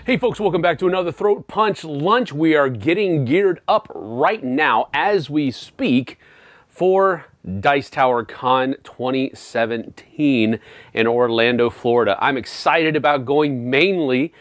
Hey folks, welcome back to another Throat Punch Lunch. We are getting geared up right now as we speak for Dice Tower Con 2017 in Orlando, Florida. I'm excited about going mainly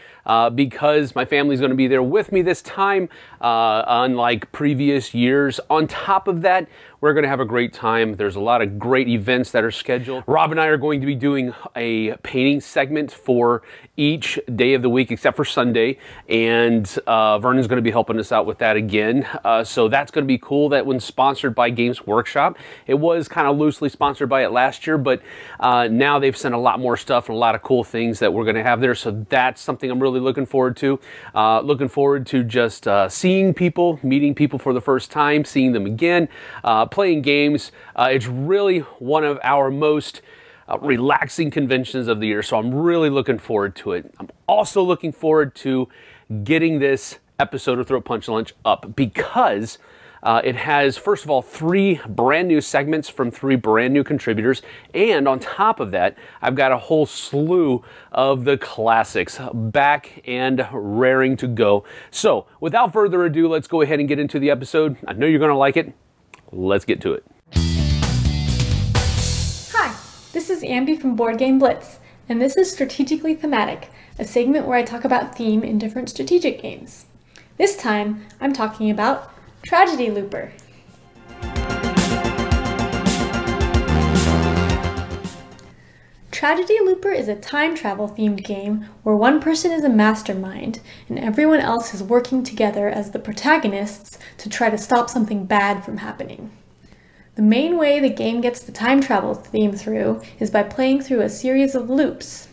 because my family's going to be there with me this time, unlike previous years. On top of that, we're going to have a great time. There's a lot of great events that are scheduled. Rob and I are going to be doing a painting segment for each day of the week except for Sunday, and Vernon's going to be helping us out with that again. So that's going to be cool. That one's sponsored by Games Workshop. It was kind of loosely sponsored by it last year, but now they've sent a lot more stuff and a lot of cool things that we're going to have there. So that's something I'm really looking forward to. Looking forward to just seeing people, meeting people for the first time, seeing them again, playing games. It's really one of our most relaxing conventions of the year, so I'm really looking forward to it. I'm also looking forward to getting this episode of Throat Punch Lunch up because it has, first of all, 3 brand new segments from 3 brand new contributors, and on top of that, I've got a whole slew of the classics back and raring to go. So, without further ado, let's go ahead and get into the episode. I know you're going to like it. Let's get to it. Hi, this is Ambie from Boardgame Blitz, and this is Strategically Thematic, a segment where I talk about theme in different strategic games. This time, I'm talking about Tragedy Looper. Tragedy Looper is a time travel themed game where one person is a mastermind and everyone else is working together as the protagonists to try to stop something bad from happening. The main way the game gets the time travel theme through is by playing through a series of loops.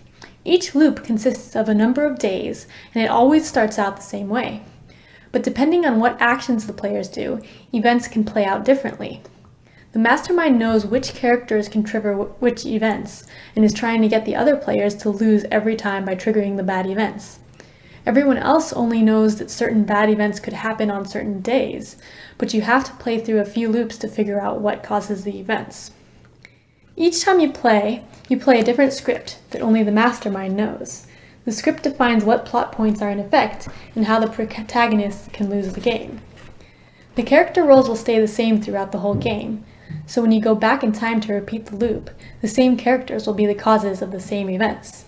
Each loop consists of a number of days, and it always starts out the same way. But depending on what actions the players do, events can play out differently. The mastermind knows which characters can trigger which events, and is trying to get the other players to lose every time by triggering the bad events. Everyone else only knows that certain bad events could happen on certain days, but you have to play through a few loops to figure out what causes the events. Each time you play a different script that only the mastermind knows. The script defines what plot points are in effect and how the protagonists can lose the game. The character roles will stay the same throughout the whole game, so when you go back in time to repeat the loop, the same characters will be the causes of the same events.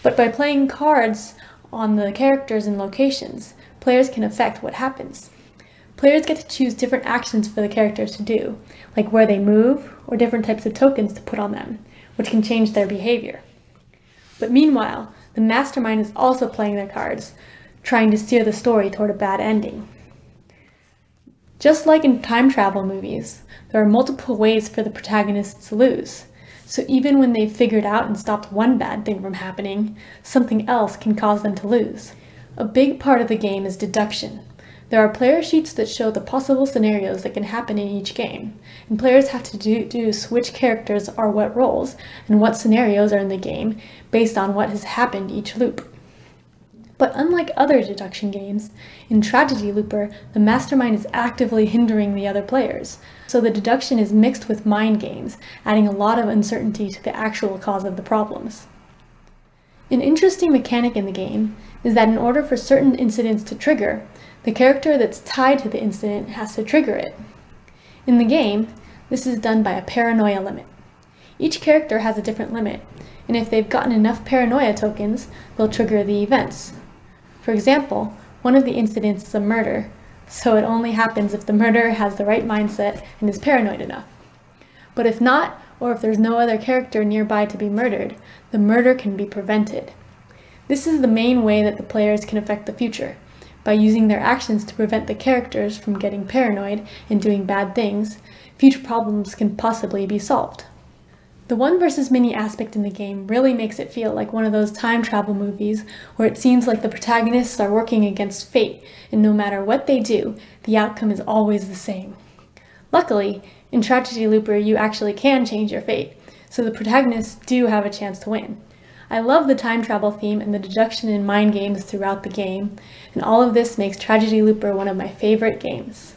But by playing cards on the characters and locations, players can affect what happens. Players get to choose different actions for the characters to do, like where they move or different types of tokens to put on them, which can change their behavior. But meanwhile, the mastermind is also playing their cards, trying to steer the story toward a bad ending. Just like in time travel movies, there are multiple ways for the protagonists to lose, so even when they've figured out and stopped one bad thing from happening, something else can cause them to lose. A big part of the game is deduction. There are player sheets that show the possible scenarios that can happen in each game, and players have to deduce which characters are what roles and what scenarios are in the game based on what has happened each loop. But unlike other deduction games, in Tragedy Looper, the mastermind is actively hindering the other players, so the deduction is mixed with mind games, adding a lot of uncertainty to the actual cause of the problems. An interesting mechanic in the game is that in order for certain incidents to trigger, the character that's tied to the incident has to trigger it. In the game, this is done by a paranoia limit. Each character has a different limit, and if they've gotten enough paranoia tokens, they'll trigger the events. For example, one of the incidents is a murder, so it only happens if the murderer has the right mindset and is paranoid enough. But if not, or if there's no other character nearby to be murdered, the murder can be prevented. This is the main way that the players can affect the future. By using their actions to prevent the characters from getting paranoid and doing bad things, future problems can possibly be solved. The one versus many aspect in the game really makes it feel like one of those time travel movies where it seems like the protagonists are working against fate, and no matter what they do, the outcome is always the same. Luckily, in Tragedy Looper you actually can change your fate, so the protagonists do have a chance to win. I love the time travel theme and the deduction and mind games throughout the game, and all of this makes Tragedy Looper one of my favorite games.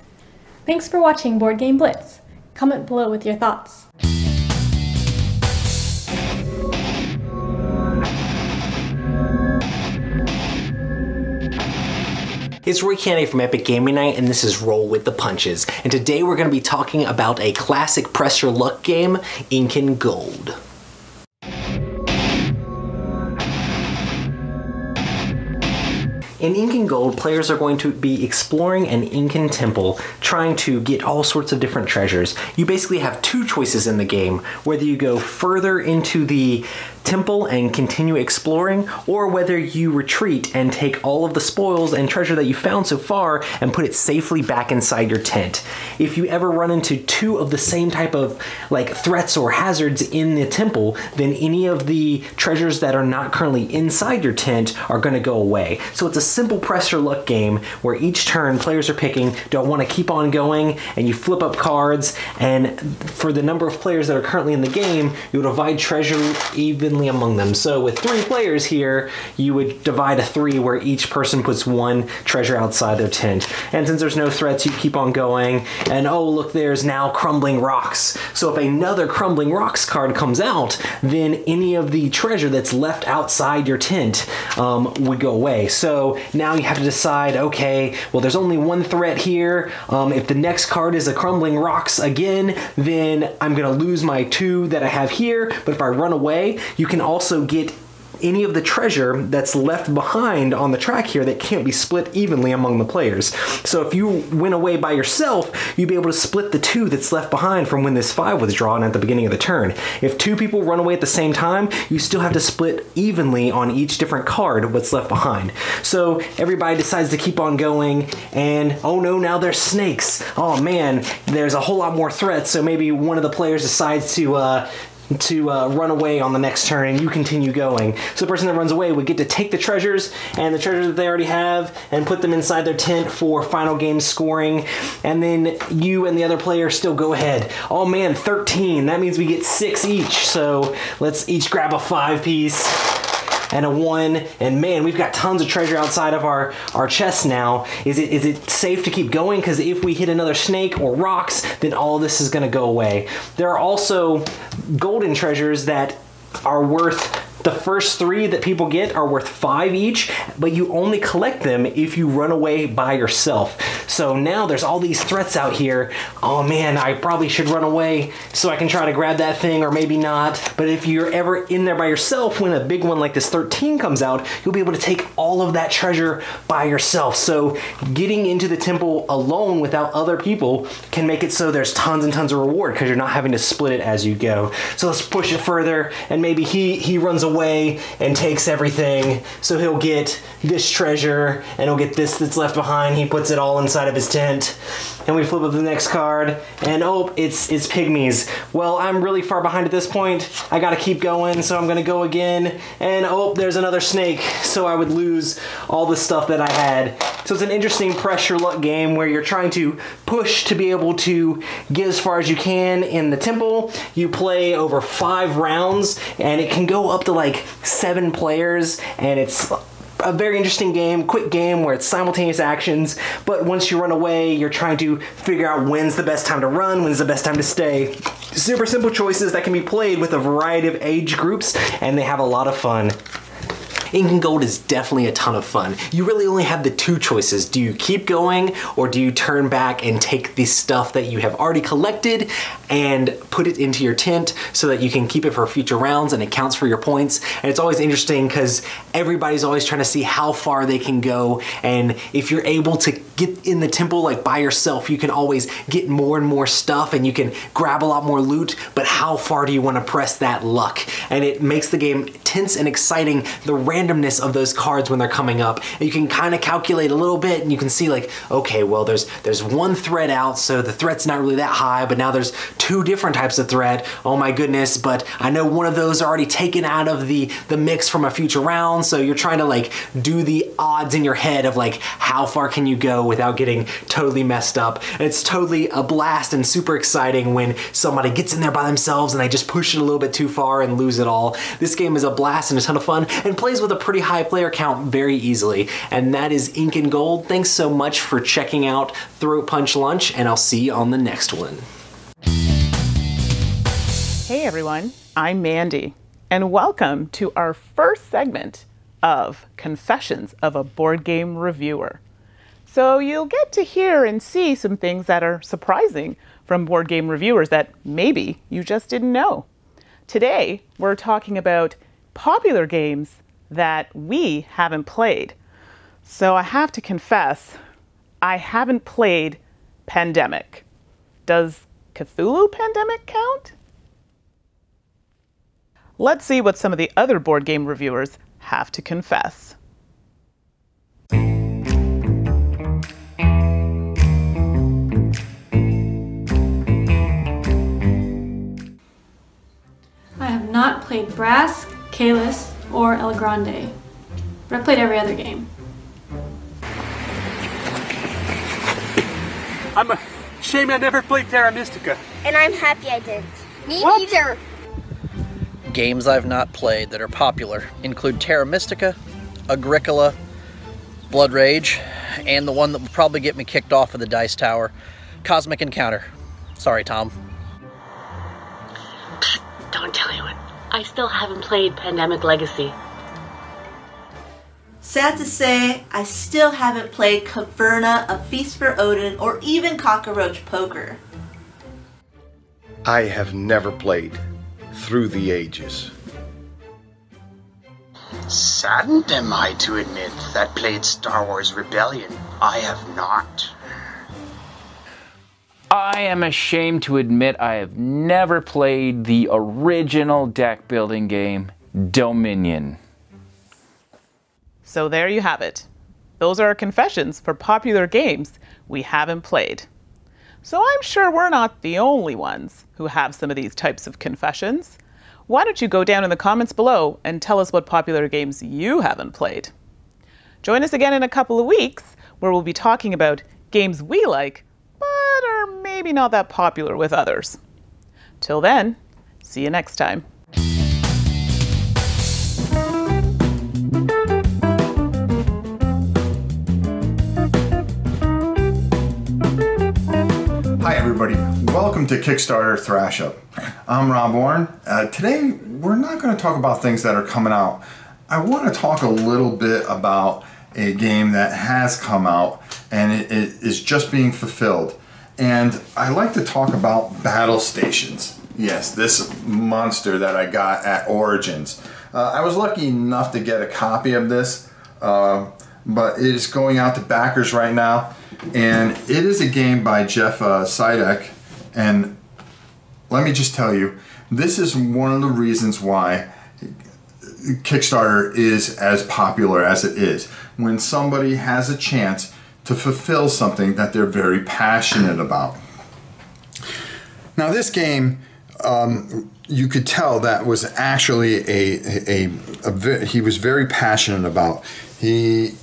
Thanks for watching Boardgame Blitz. Comment below with your thoughts. It's Roy Cannaday from Epic Gaming Night, and this is Roll with the Punches. And today we're going to be talking about a classic press your luck game, Ink and Gold. In Ink and Gold, players are going to be exploring an Incan temple, trying to get all sorts of different treasures. You basically have two choices in the game, whether you go further into the temple and continue exploring, or whether you retreat and take all of the spoils and treasure that you found so far and put it safely back inside your tent. If you ever run into two of the same type of threats or hazards in the temple, then any of the treasures that are not currently inside your tent are going to go away. So it's a simple press your luck game where each turn players are picking, do I want to keep on going, and you flip up cards, and for the number of players that are currently in the game, you will divide treasure evenly among them. So with 3 players here, you would divide a 3 where each person puts 1 treasure outside their tent. And since there's no threats, you keep on going, and oh look, there's now crumbling rocks. So if another crumbling rocks card comes out, then any of the treasure that's left outside your tent would go away. So now you have to decide, okay, well there's only 1 threat here. If the next card is a crumbling rocks again, then I'm gonna lose my 2 that I have here, but if I run away, you can also get any of the treasure that's left behind on the track here that can't be split evenly among the players. So if you went away by yourself, you'd be able to split the 2 that's left behind from when this 5 was drawn at the beginning of the turn. If 2 people run away at the same time, you still have to split evenly on each different card what's left behind. So everybody decides to keep on going, and oh no, now there's snakes. Oh man, there's a whole lot more threats, so maybe one of the players decides to run away on the next turn, and you continue going. So the person that runs away would get to take the treasures and the treasures that they already have and put them inside their tent for final game scoring, and then you and the other player still go ahead. Oh man, 13. That means we get 6 each. So let's each grab a 5 piece and a 1, and man, we've got tons of treasure outside of our chest now. Is it safe to keep going? Because if we hit another snake or rocks, then all of this is going to go away. There are also golden treasures that are worth, the first 3 that people get are worth 5 each, but you only collect them if you run away by yourself. So now there's all these threats out here. Oh man, I probably should run away so I can try to grab that thing, or maybe not. But if you're ever in there by yourself, when a big one like this 13 comes out, you'll be able to take all of that treasure by yourself. So getting into the temple alone without other people can make it so there's tons and tons of reward because you're not having to split it as you go. So let's push it further, and maybe he runs away and takes everything, so he'll get this treasure and he'll get this that's left behind. He puts it all inside of his tent, and we flip up the next card, and oh, it's pygmies. Well, I'm really far behind at this point. I gotta keep going, so I'm gonna go again, and oh, there's another snake, so I would lose all the stuff that I had. So it's an interesting press your luck game where you're trying to push to be able to get as far as you can in the temple. You play over 5 rounds, and it can go up to 7 players, and it's a very interesting game, quick game where it's simultaneous actions, but once you run away, you're trying to figure out when's the best time to run, when's the best time to stay. Super simple choices that can be played with a variety of age groups, and they have a lot of fun. Ink and Gold is definitely a ton of fun. You really only have the 2 choices. Do you keep going, or do you turn back and take the stuff that you have already collected and put it into your tent so that you can keep it for future rounds and it counts for your points? And it's always interesting because everybody's always trying to see how far they can go, and if you're able to get in the temple by yourself, you can always get more and more stuff and you can grab a lot more loot, but how far do you want to press that luck? And it makes the game tense and exciting, the randomness of those cards when they're coming up. And you can kind of calculate a little bit, and you can see okay, well there's 1 threat out, so the threat's not really that high, but now there's 2 different types of threat. Oh my goodness, but I know one of those are already taken out of the mix from a future round, so you're trying to do the odds in your head of how far can you go without getting totally messed up. And it's totally a blast and super exciting when somebody gets in there by themselves and they just push it a little bit too far and lose it all. This game is a blast and a ton of fun, and plays with a pretty high player count very easily. And that is Ink and Gold. Thanks so much for checking out Throat Punch Lunch, and I'll see you on the next one. Hey everyone, I'm Mandi, and welcome to our first segment of Confessions of a Board Game Reviewer. So you'll get to hear and see some things that are surprising from board game reviewers that maybe you just didn't know. Today, we're talking about popular games that we haven't played. So I have to confess, I haven't played Pandemic. Does Cthulhu Pandemic count? Let's see what some of the other board game reviewers have to confess. I have not played Brass, Kalis, or El Grande, but I've played every other game. I'm ashamed I never played Terra Mystica. And I'm happy I didn't. Me neither. Games I've not played that are popular include Terra Mystica, Agricola, Blood Rage, and the one that will probably get me kicked off of the Dice Tower, Cosmic Encounter. Sorry, Tom. Psst, don't tell anyone. I still haven't played Pandemic Legacy. Sad to say, I still haven't played Caverna, A Feast for Odin, or even Cockroach Poker. I have never played Through the Ages. Saddened am I to admit that played Star Wars Rebellion. I have not. I am ashamed to admit I have never played the original deck building game, Dominion. So there you have it. Those are our confessions for popular games we haven't played. So I'm sure we're not the only ones who have some of these types of confessions. Why don't you go down in the comments below and tell us what popular games you haven't played? Join us again in a couple of weeks where we'll be talking about games we like, but are maybe not that popular with others. Till then, see you next time. Hi everybody, welcome to Kickstarter Thrash-up. I'm Rob Oren. Today we're not going to talk about things that are coming out. I want to talk a little bit about a game that has come out and it is just being fulfilled. And I like to talk about Battle Stations. Yes, this monster that I got at Origins. I was lucky enough to get a copy of this, but it is going out to backers right now. And it is a game by Jeff Sidek, and let me just tell you, this is one of the reasons why Kickstarter is as popular as it is. When somebody has a chance to fulfill something that they're very passionate about. Now this game, you could tell that was actually he was very passionate about. He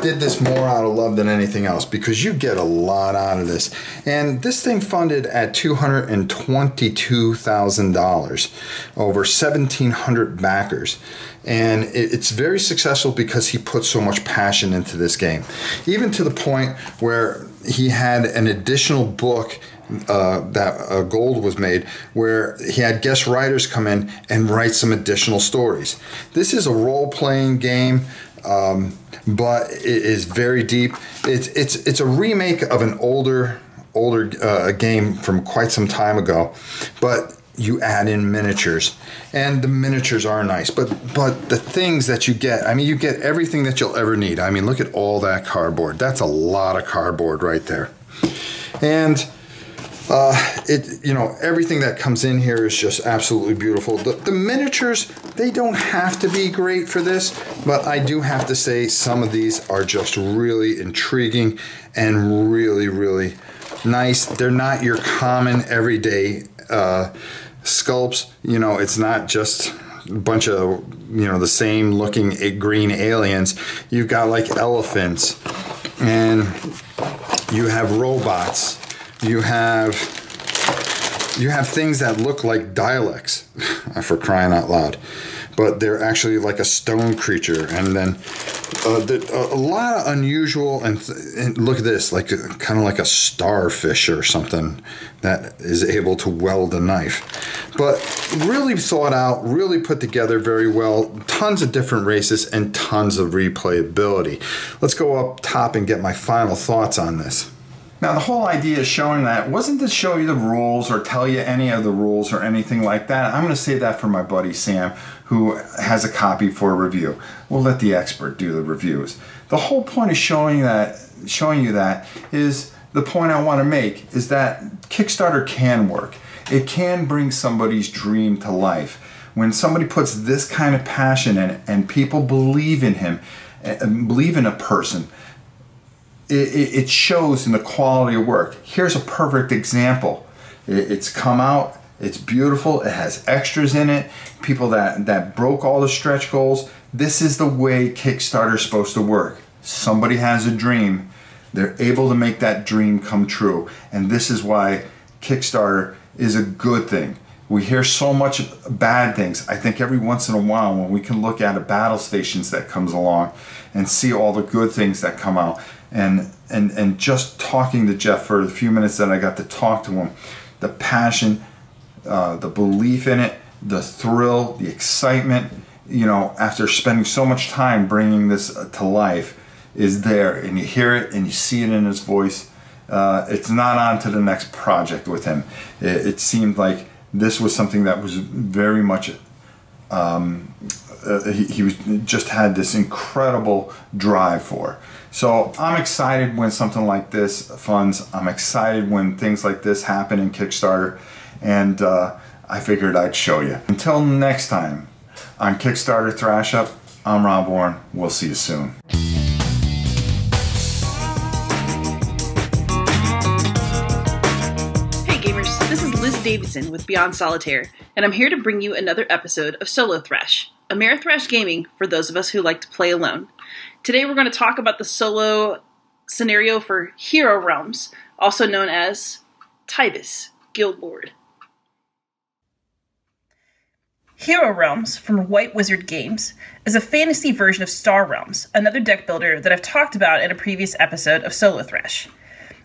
did this more out of love than anything else because you get a lot out of this. And this thing funded at $222,000, over 1,700 backers. And it's very successful because he put so much passion into this game. Even to the point where he had an additional book that gold was made, where he had guest writers come in and write some additional stories. This is a role-playing game, but it is very deep. It's a remake of an older game from quite some time ago, but you add in miniatures, and the miniatures are nice. But the things that you get, I mean, you get everything that you'll ever need. I mean, look at all that cardboard. That's a lot of cardboard right there, and everything that comes in here is just absolutely beautiful. The miniatures, they don't have to be great for this, but I do have to say some of these are just really intriguing and really, really nice. They're not your common everyday sculpts. You know, it's not just a bunch of, the same looking green aliens. You've got like elephants, and you have robots. You have things that look like dialects, for crying out loud, but they're actually like a stone creature. And then A lot of unusual, and look at this, like kind of like a starfish or something that is able to weld a knife. But really thought out, really put together very well. Tons of different races and tons of replayability. Let's go up top and get my final thoughts on this. Now, the whole idea of showing that wasn't to show you the rules or tell you any of the rules or anything like that. I'm going to save that for my buddy Sam, who has a copy for review. We'll let the expert do the reviews. The whole point of showing you that is the point I want to make is that Kickstarter can work. It can bring somebody's dream to life. When somebody puts this kind of passion in it and people believe in him, believe in a person, it shows in the quality of work. Here's a perfect example. It's come out, it's beautiful, it has extras in it, people that broke all the stretch goals. This is the way Kickstarter's supposed to work. Somebody has a dream, they're able to make that dream come true. And this is why Kickstarter is a good thing. We hear so much bad things. I think every once in a while when we can look at a Battle Stations that comes along and see all the good things that come out, and just talking to Jeff for the few minutes that I got to talk to him, the passion, the belief in it, the thrill, the excitement, you know, after spending so much time bringing this to life is there, and you hear it and you see it in his voice. It's not on to the next project with him. It seemed like this was something that was very much he was just had this incredible drive for. So I'm excited when something like this funds. I'm excited when things like this happen in Kickstarter, and I figured I'd show you. Until next time on Kickstarter Thrash-up, I'm Rob Oren. We'll see you soon. This is Liz Davidson with Beyond Solitaire, and I'm here to bring you another episode of Solo-Thrash, Amerithrash gaming for those of us who like to play alone. Today we're going to talk about the solo scenario for Hero Realms, also known as Tibus, Guild Lord. Hero Realms from White Wizard Games is a fantasy version of Star Realms, another deck builder that I've talked about in a previous episode of Solo-Thrash.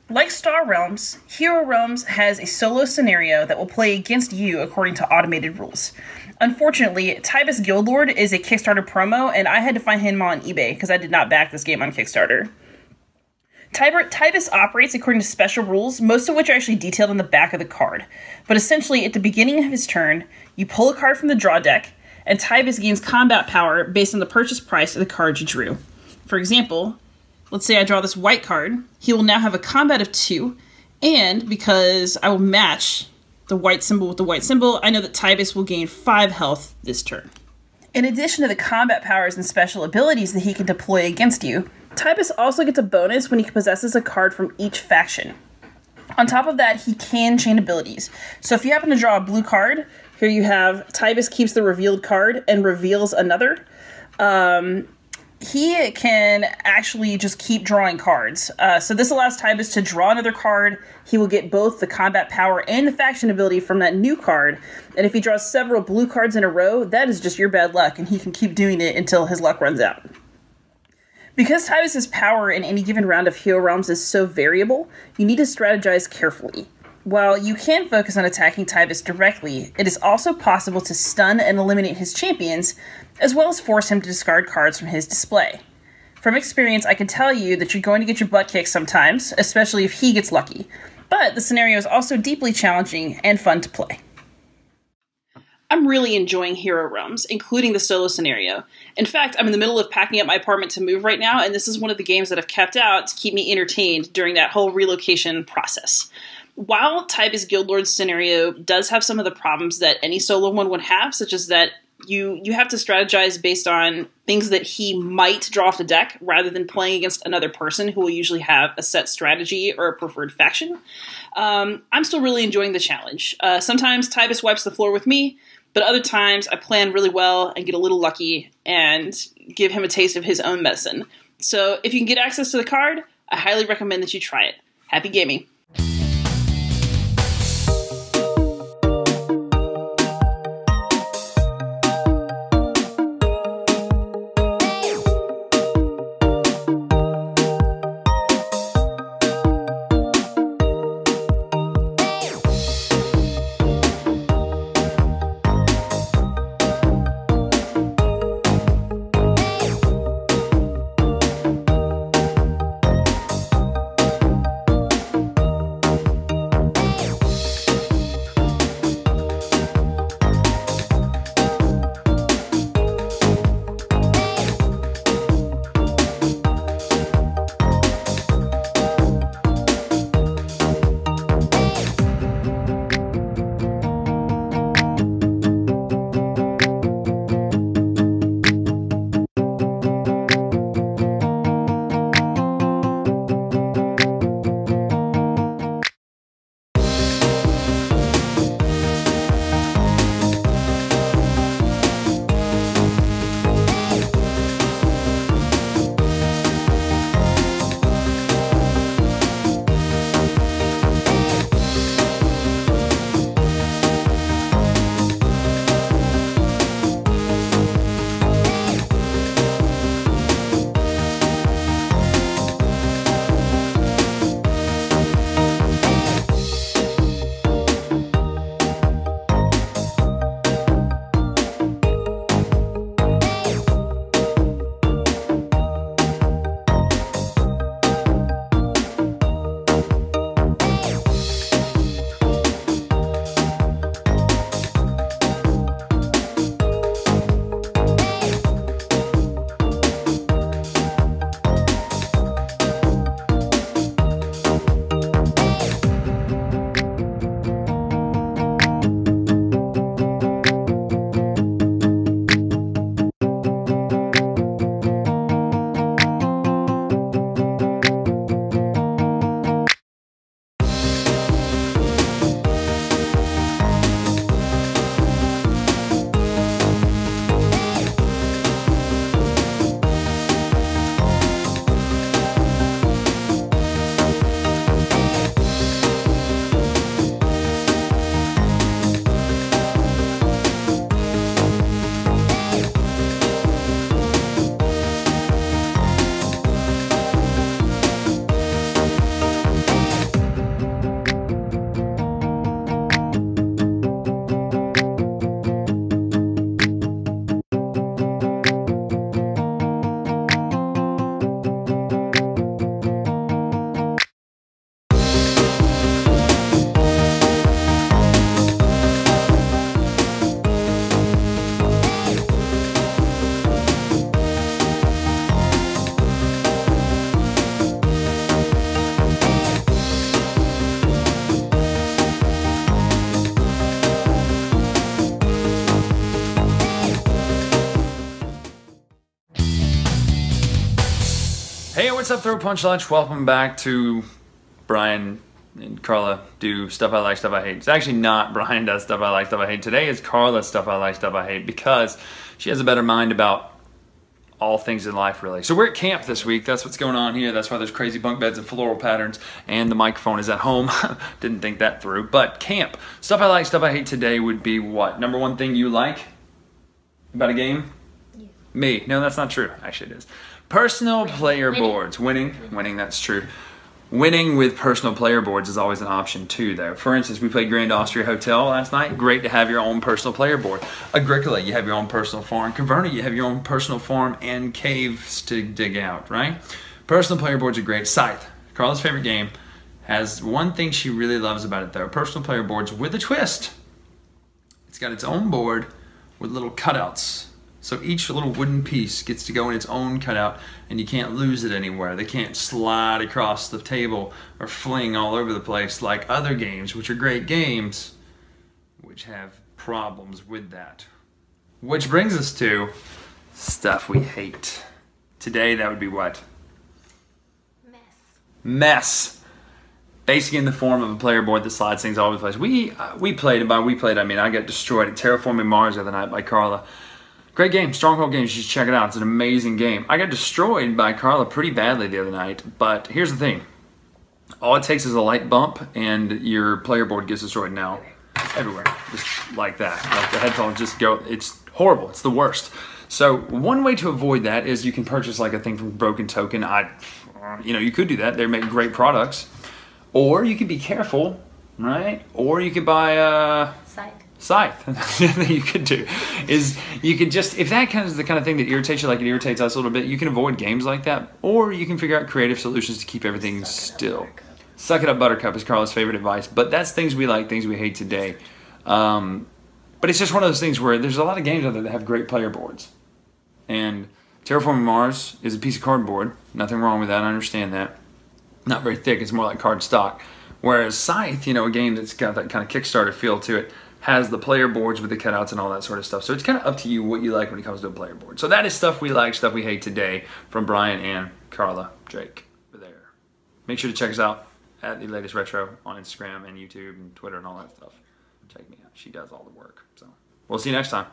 Like Star Realms, Hero Realms has a solo scenario that will play against you according to automated rules. Unfortunately, Tibus Guildlord is a Kickstarter promo, and I had to find him on eBay because I did not back this game on Kickstarter. Tibus operates according to special rules, most of which are actually detailed on the back of the card. But essentially, at the beginning of his turn, you pull a card from the draw deck, and Tibus gains combat power based on the purchase price of the card you drew. For example, let's say I draw this white card, he will now have a combat of 2, and because I will match the white symbol with the white symbol, I know that Tibus will gain 5 health this turn. In addition to the combat powers and special abilities that he can deploy against you, Tibus also gets a bonus when he possesses a card from each faction. On top of that, he can chain abilities. So if you happen to draw a blue card, here you have Tibus keeps the revealed card and reveals another. He can actually just keep drawing cards. So this allows Tibus to draw another card. He will get both the combat power and the faction ability from that new card. And if he draws several blue cards in a row, that is just your bad luck, and he can keep doing it until his luck runs out. Because Tibus's power in any given round of Hero Realms is so variable, you need to strategize carefully. While you can focus on attacking Tibus directly, it is also possible to stun and eliminate his champions, as well as force him to discard cards from his display. From experience, I can tell you that you're going to get your butt kicked sometimes, especially if he gets lucky, but the scenario is also deeply challenging and fun to play. I'm really enjoying Hero Realms, including the solo scenario. In fact, I'm in the middle of packing up my apartment to move right now, and this is one of the games that I've kept out to keep me entertained during that whole relocation process. While Tibus Guildlord's scenario does have some of the problems that any solo one would have, such as that you have to strategize based on things that he might draw off the deck rather than playing against another person who will usually have a set strategy or a preferred faction. I'm still really enjoying the challenge. Sometimes Tibus wipes the floor with me, but other times I plan really well and get a little lucky and give him a taste of his own medicine. So if you can get access to the card, I highly recommend that you try it. Happy gaming! Hey, what's up, Throw Punch Lunch? Welcome back to Bryan and Carla do stuff I like, stuff I hate. It's actually not Bryan does stuff I like, stuff I hate. Today is Carla's stuff I like, stuff I hate, because she has a better mind about all things in life, really. So we're at camp this week. That's what's going on here. That's why there's crazy bunk beds and floral patterns, and the microphone is at home. Didn't think that through. But camp. Stuff I like, stuff I hate today would be what? Number one thing you like about a game? Yeah. Me. No, that's not true. Actually, it is. Personal player boards. Winning, that's true. Winning with personal player boards is always an option too, though. For instance, we played Grand Austria Hotel last night. Great to have your own personal player board. Agricola, you have your own personal farm. Caverna, you have your own personal farm and caves to dig out, right? Personal player boards are great. Scythe, Carla's favorite game, has one thing she really loves about it, though. Personal player boards with a twist. It's got its own board with little cutouts. So each little wooden piece gets to go in its own cutout, and you can't lose it anywhere. They can't slide across the table or fling all over the place like other games, which are great games, which have problems with that. Which brings us to stuff we hate. Today, that would be what? Mess. Basically in the form of a player board that slides things all over the place. We played, and by we played, I mean I got destroyed at Terraforming Mars the other night by Carla. Great game, Stronghold game, you should check it out. It's an amazing game. I got destroyed by Carla pretty badly the other night, but here's the thing. All it takes is a light bump and your player board gets destroyed now. It's everywhere, just like that. Like the headphones just go, it's horrible, it's the worst. So one way to avoid that is you can purchase like a thing from Broken Token. You could do that, they make great products. Or you could be careful, right? Or you could buy Scythe. The thing you could do is you could just, if that kind of is the kind of thing that irritates you like it irritates us a little bit, you can avoid games like that, or you can figure out creative solutions to keep everything still. Suck it up, Buttercup is Carla's favorite advice, but that's things we like, things we hate today. But it's just one of those things where there's a lot of games out there that have great player boards. And Terraforming Mars is a piece of cardboard. Nothing wrong with that, I understand that. Not very thick, it's more like card stock. Whereas Scythe, a game that's got that kind of Kickstarter feel to it, has the player boards with the cutouts and all that sort of stuff. So it's kind of up to you what you like when it comes to a player board. So that is stuff we like, stuff we hate today from Bryan and Carla Drake over there. Make sure to check us out at The Latest Retro on Instagram and YouTube and Twitter and all that stuff. Check me out. She does all the work. So we'll see you next time.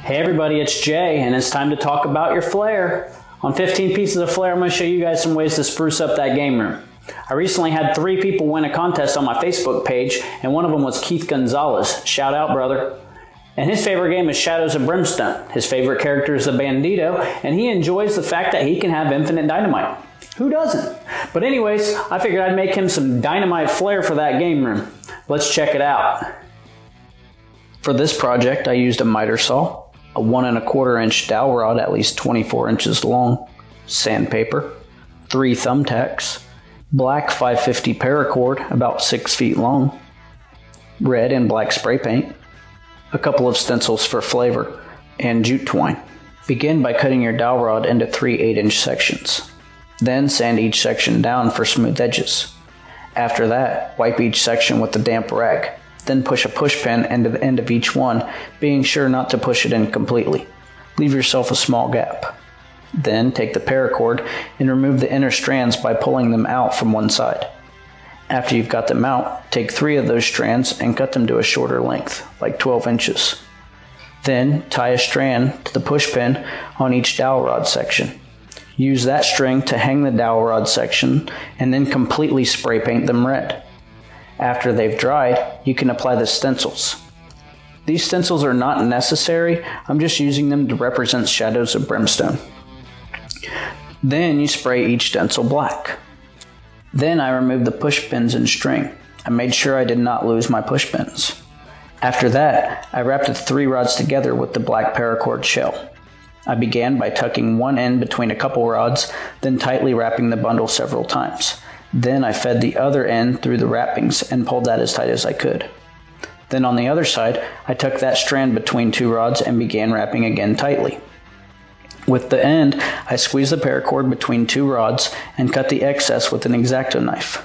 Hey everybody, it's Jay, and it's time to talk about your Flair. On 15 Pieces of Flair, I'm going to show you guys some ways to spruce up that game room. I recently had 3 people win a contest on my Facebook page, and one of them was Keith Gonzalez. Shout out, brother. And his favorite game is Shadows of Brimstone. His favorite character is the Bandito, and he enjoys the fact that he can have infinite dynamite. Who doesn't? But anyways, I figured I'd make him some dynamite Flair for that game room. Let's check it out. For this project, I used a miter saw, a 1 1/4 inch dowel rod at least 24 inches long, sandpaper, 3 thumbtacks, black 550 paracord about 6 feet long, red and black spray paint, a couple of stencils for flavor, and jute twine. Begin by cutting your dowel rod into 3 8-inch sections. Then sand each section down for smooth edges. After that, wipe each section with a damp rag. Then push a push pin into the end of each one, being sure not to push it in completely. Leave yourself a small gap. Then take the paracord and remove the inner strands by pulling them out from one side. After you've got them out, take 3 of those strands and cut them to a shorter length, like 12 inches. Then tie a strand to the push pin on each dowel rod section. Use that string to hang the dowel rod section and then completely spray paint them red. After they've dried, you can apply the stencils. These stencils are not necessary, I'm just using them to represent Shadows of Brimstone. Then you spray each stencil black. Then I removed the push pins and string. I made sure I did not lose my push pins. After that, I wrapped the 3 rods together with the black paracord shell. I began by tucking one end between a couple rods, then tightly wrapping the bundle several times. Then I fed the other end through the wrappings and pulled that as tight as I could. Then on the other side, I tucked that strand between 2 rods and began wrapping again tightly. With the end, I squeezed the paracord between 2 rods and cut the excess with an X-Acto knife.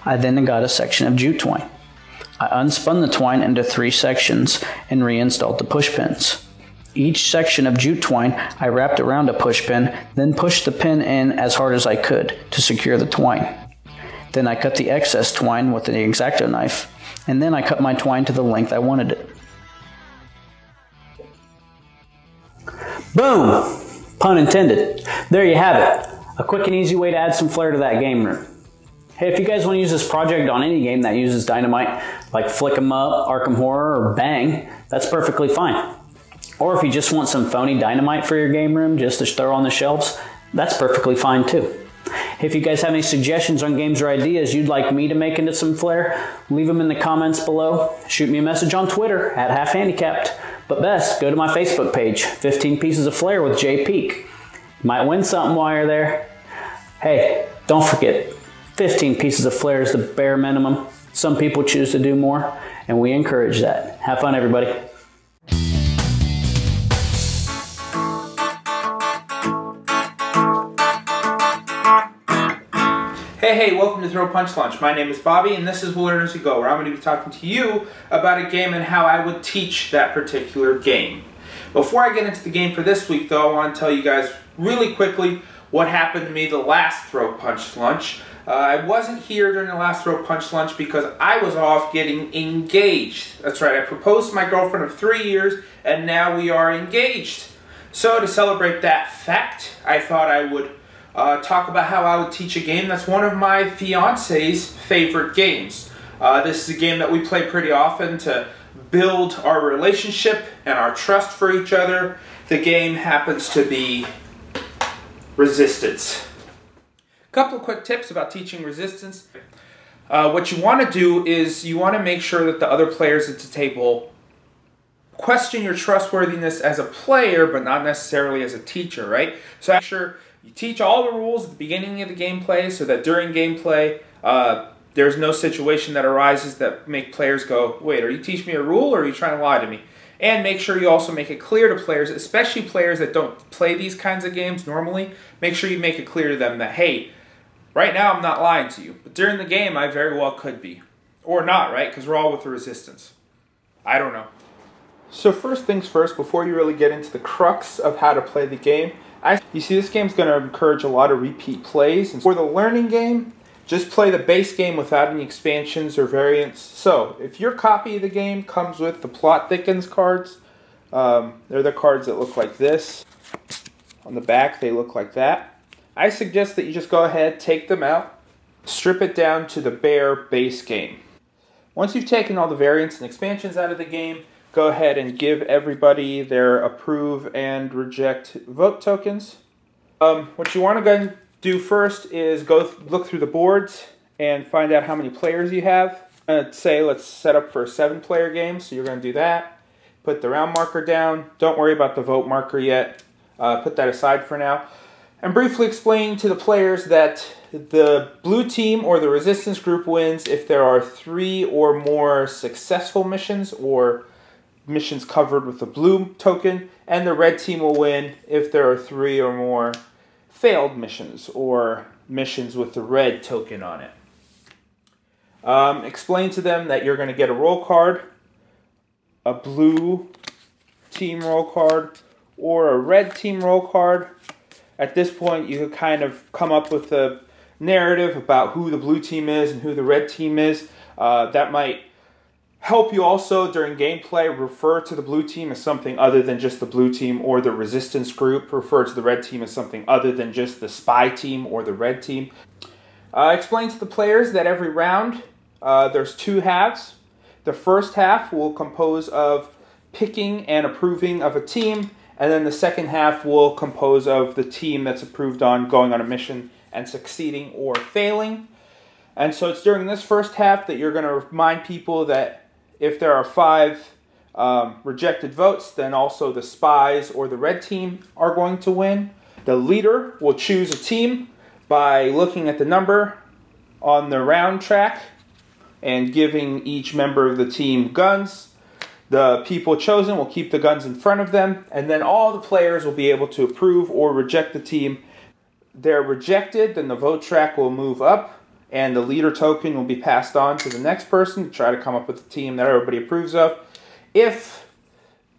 I then got a section of jute twine. I unspun the twine into 3 sections and reinstalled the push pins. Each section of jute twine I wrapped around a push pin, then pushed the pin in as hard as I could to secure the twine. Then I cut the excess twine with the X-Acto knife, and then I cut my twine to the length I wanted it. Boom! Pun intended. There you have it. A quick and easy way to add some flair to that game room. Hey, if you guys want to use this project on any game that uses dynamite, like Flick 'em Up, Arkham Horror, or Bang, that's perfectly fine. Or if you just want some phony dynamite for your game room just to throw on the shelves, that's perfectly fine too. If you guys have any suggestions on games or ideas you'd like me to make into some flair, leave them in the comments below. Shoot me a message on Twitter at @halfhandicapped. But best, go to my Facebook page, 15 Pieces of Flair with Jay Peak. You might win something while you're there. Hey, don't forget, 15 pieces of flair is the bare minimum. Some people choose to do more, and we encourage that. Have fun, everybody. Hey, welcome to Throw Punch Lunch. My name is Bobby, and this is We'll Learn As We Go, where I'm going to be talking to you about a game and how I would teach that particular game. Before I get into the game for this week, though, I want to tell you guys really quickly what happened to me the last Throw Punch Lunch. I wasn't here during the last Throw Punch Lunch because I was off getting engaged. That's right, I proposed to my girlfriend of 3 years, and now we are engaged. So to celebrate that fact, I thought I would talk about how I would teach a game that's one of my fiance's favorite games. This is a game that we play pretty often to build our relationship and our trust for each other. The game happens to be Resistance. A couple of quick tips about teaching Resistance. What you want to do is you want to make sure that the other players at the table question your trustworthiness as a player, but not necessarily as a teacher, right? So make sure you teach all the rules at the beginning of the gameplay so that during gameplay, there's no situation that arises that make players go, wait, are you teaching me a rule or are you trying to lie to me? And make sure you also make it clear to players, especially players that don't play these kinds of games normally, make sure you make it clear to them that, hey, right now I'm not lying to you, but during the game I very well could be. Or not, right? Because we're all with the Resistance. I don't know. So first things first, before you really get into the crux of how to play the game, you see this game's going to encourage a lot of repeat plays. And for the learning game, just play the base game without any expansions or variants. So if your copy of the game comes with the Plot Thickens cards, they're the cards that look like this. On the back, they look like that. I suggest that you just go ahead, take them out, strip it down to the bare base game. Once you've taken all the variants and expansions out of the game, go ahead and give everybody their approve and reject vote tokens. What you want to go and do first is go look through the boards and find out how many players you have. Say let's set up for a 7-player game, so you're going to do that. Put the round marker down. Don't worry about the vote marker yet. Put that aside for now. And briefly explain to the players that the blue team or the resistance group wins if there are 3 or more successful missions or missions covered with the blue token, and the red team will win if there are 3 or more failed missions or missions with the red token on it. Explain to them that you're going to get a roll card, a blue team roll card, or a red team roll card. At this point, you could kind of come up with a narrative about who the blue team is and who the red team is. That might help you also during gameplay refer to the blue team as something other than just the blue team or the resistance group. Refer to the red team as something other than just the spy team or the red team. Explain to the players that every round there's 2 halves. The first half will compose of picking and approving of a team, and then the second half will compose of the team that's approved on going on a mission and succeeding or failing. And so it's during this first half that you're going to remind people that if there are 5 rejected votes, then also the spies or the red team are going to win. The leader will choose a team by looking at the number on the round track and giving each member of the team guns. The people chosen will keep the guns in front of them, and then all the players will be able to approve or reject the team. They're rejected, then the vote track will move up, and the leader token will be passed on to the next person to try to come up with a team that everybody approves of. If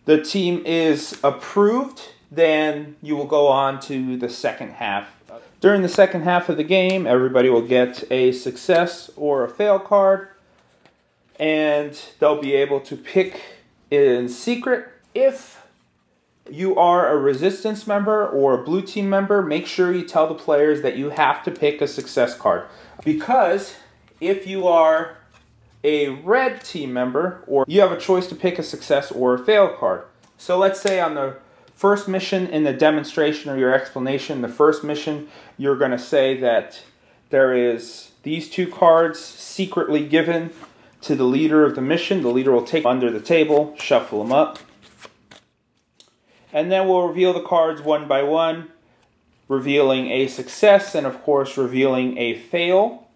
the team is approved, then you will go on to the second half. During the second half of the game, everybody will get a success or a fail card, and they'll be able to pick in secret. If you are a resistance member or a blue team member, make sure you tell the players that you have to pick a success card. Because if you are a red team member, or you have a choice to pick a success or a fail card. So let's say on the first mission in the demonstration or your explanation, the first mission, you're going to say that there is these two cards secretly given to the leader of the mission. The leader will take them under the table, shuffle them up, and then we'll reveal the cards one by one, revealing a success and of course revealing a fail.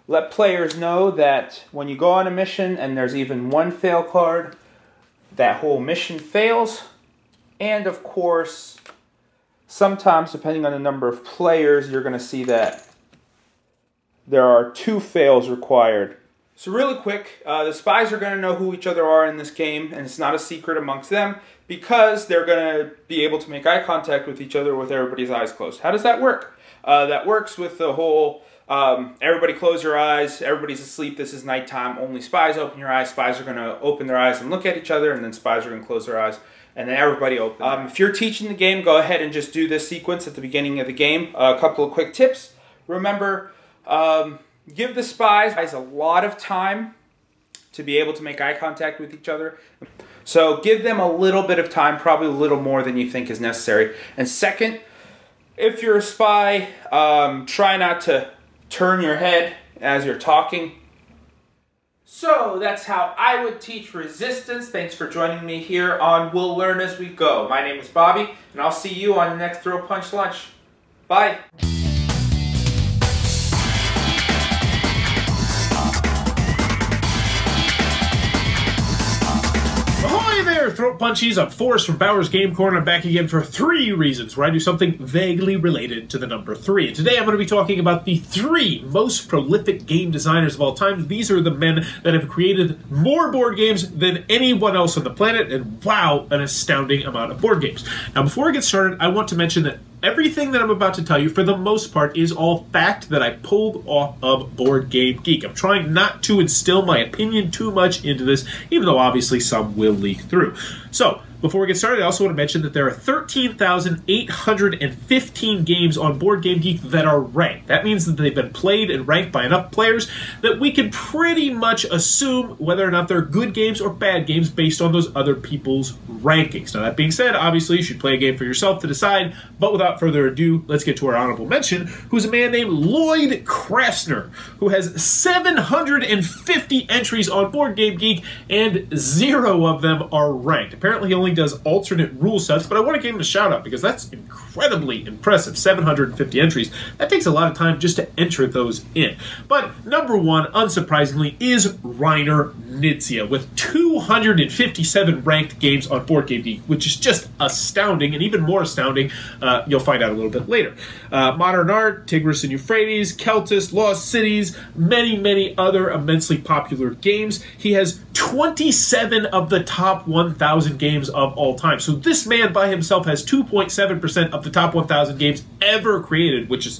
Let players know that when you go on a mission and there's even one fail card, that whole mission fails. And of course, sometimes depending on the number of players, you're going to see that there are 2 fails required. So really quick, the spies are going to know who each other are in this game, and it's not a secret amongst them, because they're going to be able to make eye contact with each other with everybody's eyes closed. How does that work? That works with the whole, everybody close your eyes, everybody's asleep, this is nighttime, only spies open your eyes. Spies are going to open their eyes and look at each other, and then spies are going to close their eyes, and then everybody open. If you're teaching the game, go ahead and just do this sequence at the beginning of the game. A couple of quick tips. Remember, give the spies a lot of time to be able to make eye contact with each other. So give them a little bit of time, probably a little more than you think is necessary. And second, if you're a spy, try not to turn your head as you're talking. So that's how I would teach resistance. Thanks for joining me here on We'll Learn As We Go. My name is Bobby, and I'll see you on the next Throw Punch Lunch. Bye. Ahoy there, Throat Punchies! I'm Forrest from Bower's Game Corner. I'm back again for 3 reasons where I do something vaguely related to the number 3. And today I'm going to be talking about the 3 most prolific game designers of all time. These are the men that have created more board games than anyone else on the planet, and wow, an astounding amount of board games. Now, before I get started, I want to mention that everything that I'm about to tell you, for the most part, is all fact that I pulled off of Board Game Geek. I'm trying not to instill my opinion too much into this, even though obviously some will leak through. So, before we get started, I also want to mention that there are 13,815 games on Board Game Geek that are ranked. That means that they've been played and ranked by enough players that we can pretty much assume whether or not they're good games or bad games based on those other people's rankings. Now, that being said, obviously you should play a game for yourself to decide, but without further ado, let's get to our honorable mention, who's a man named Lloyd Krasner, who has 750 entries on Board Game Geek, and 0 of them are ranked. Apparently he only does alternate rule sets, but I want to give him a shout out because that's incredibly impressive. 750 entries. That takes a lot of time just to enter those in. But number 1, unsurprisingly, is Reiner Knizia with 257 ranked games on Board Game Geek, which is just astounding, and even more astounding, you'll find out a little bit later. Modern Art, Tigris and Euphrates, Keltis, Lost Cities, many other immensely popular games. He has 27 of the top 1,000 games of all time. So this man by himself has 2.7% of the top 1,000 games ever created, which is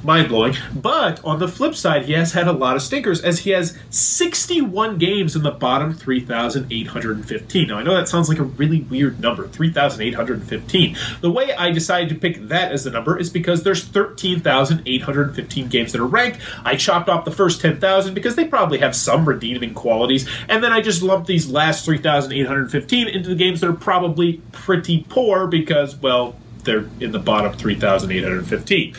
mind-blowing. But on the flip side, he has had a lot of stinkers, as he has 61 games in the bottom 3,815. Now, I know that sounds like a really weird number, 3,815. The way I decided to pick that as the number is because there's 13,815 games that are ranked. I chopped off the first 10,000 because they probably have some redeeming qualities, and then I just lumped these last 3,815 into the games that are probably pretty poor because, well, they're in the bottom 3,815.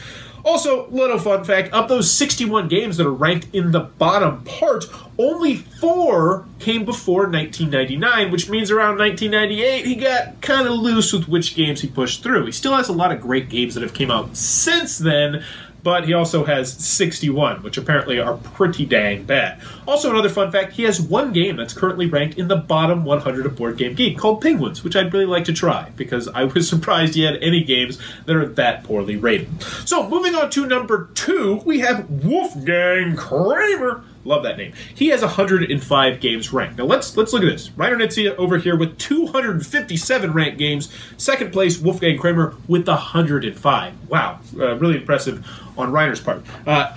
Also, little fun fact, of those 61 games that are ranked in the bottom part, only 4 came before 1999, which means around 1998 he got kind of loose with which games he pushed through. He still has a lot of great games that have came out since then, but he also has 61, which apparently are pretty dang bad. Also, another fun fact, he has one game that's currently ranked in the bottom 100 of Board Game Geek called Penguins, which I'd really like to try, because I was surprised he had any games that are that poorly rated. So, moving on to number 2, we have Wolfgang Kramer. Love that name. He has 105 games ranked. Now let's look at this. Reiner Knizia over here with 257 ranked games. Second place, Wolfgang Kramer with 105. Wow, really impressive on Reiner's part.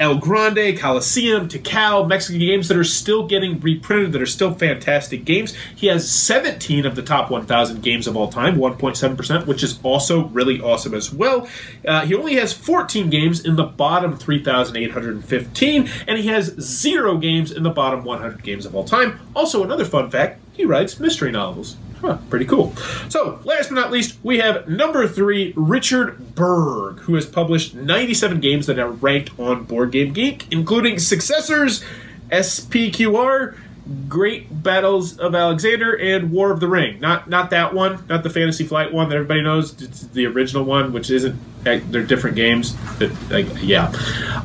El Grande, Coliseum, Tikal, Mexican games that are still getting reprinted, that are still fantastic games. He has 17 of the top 1,000 games of all time, 1.7%, which is also really awesome as well. He only has 14 games in the bottom 3,815, and he has 0 games in the bottom 100 games of all time. Also, another fun fact, he writes mystery novels. Huh, pretty cool. So, last but not least, we have number 3, Richard Berg, who has published 97 games that are ranked on Board Game Geek, including Successors, SPQR, Great Battles of Alexander, and War of the Ring. Not that one, not the Fantasy Flight one that everybody knows. It's the original one, which isn't. They're different games. Yeah,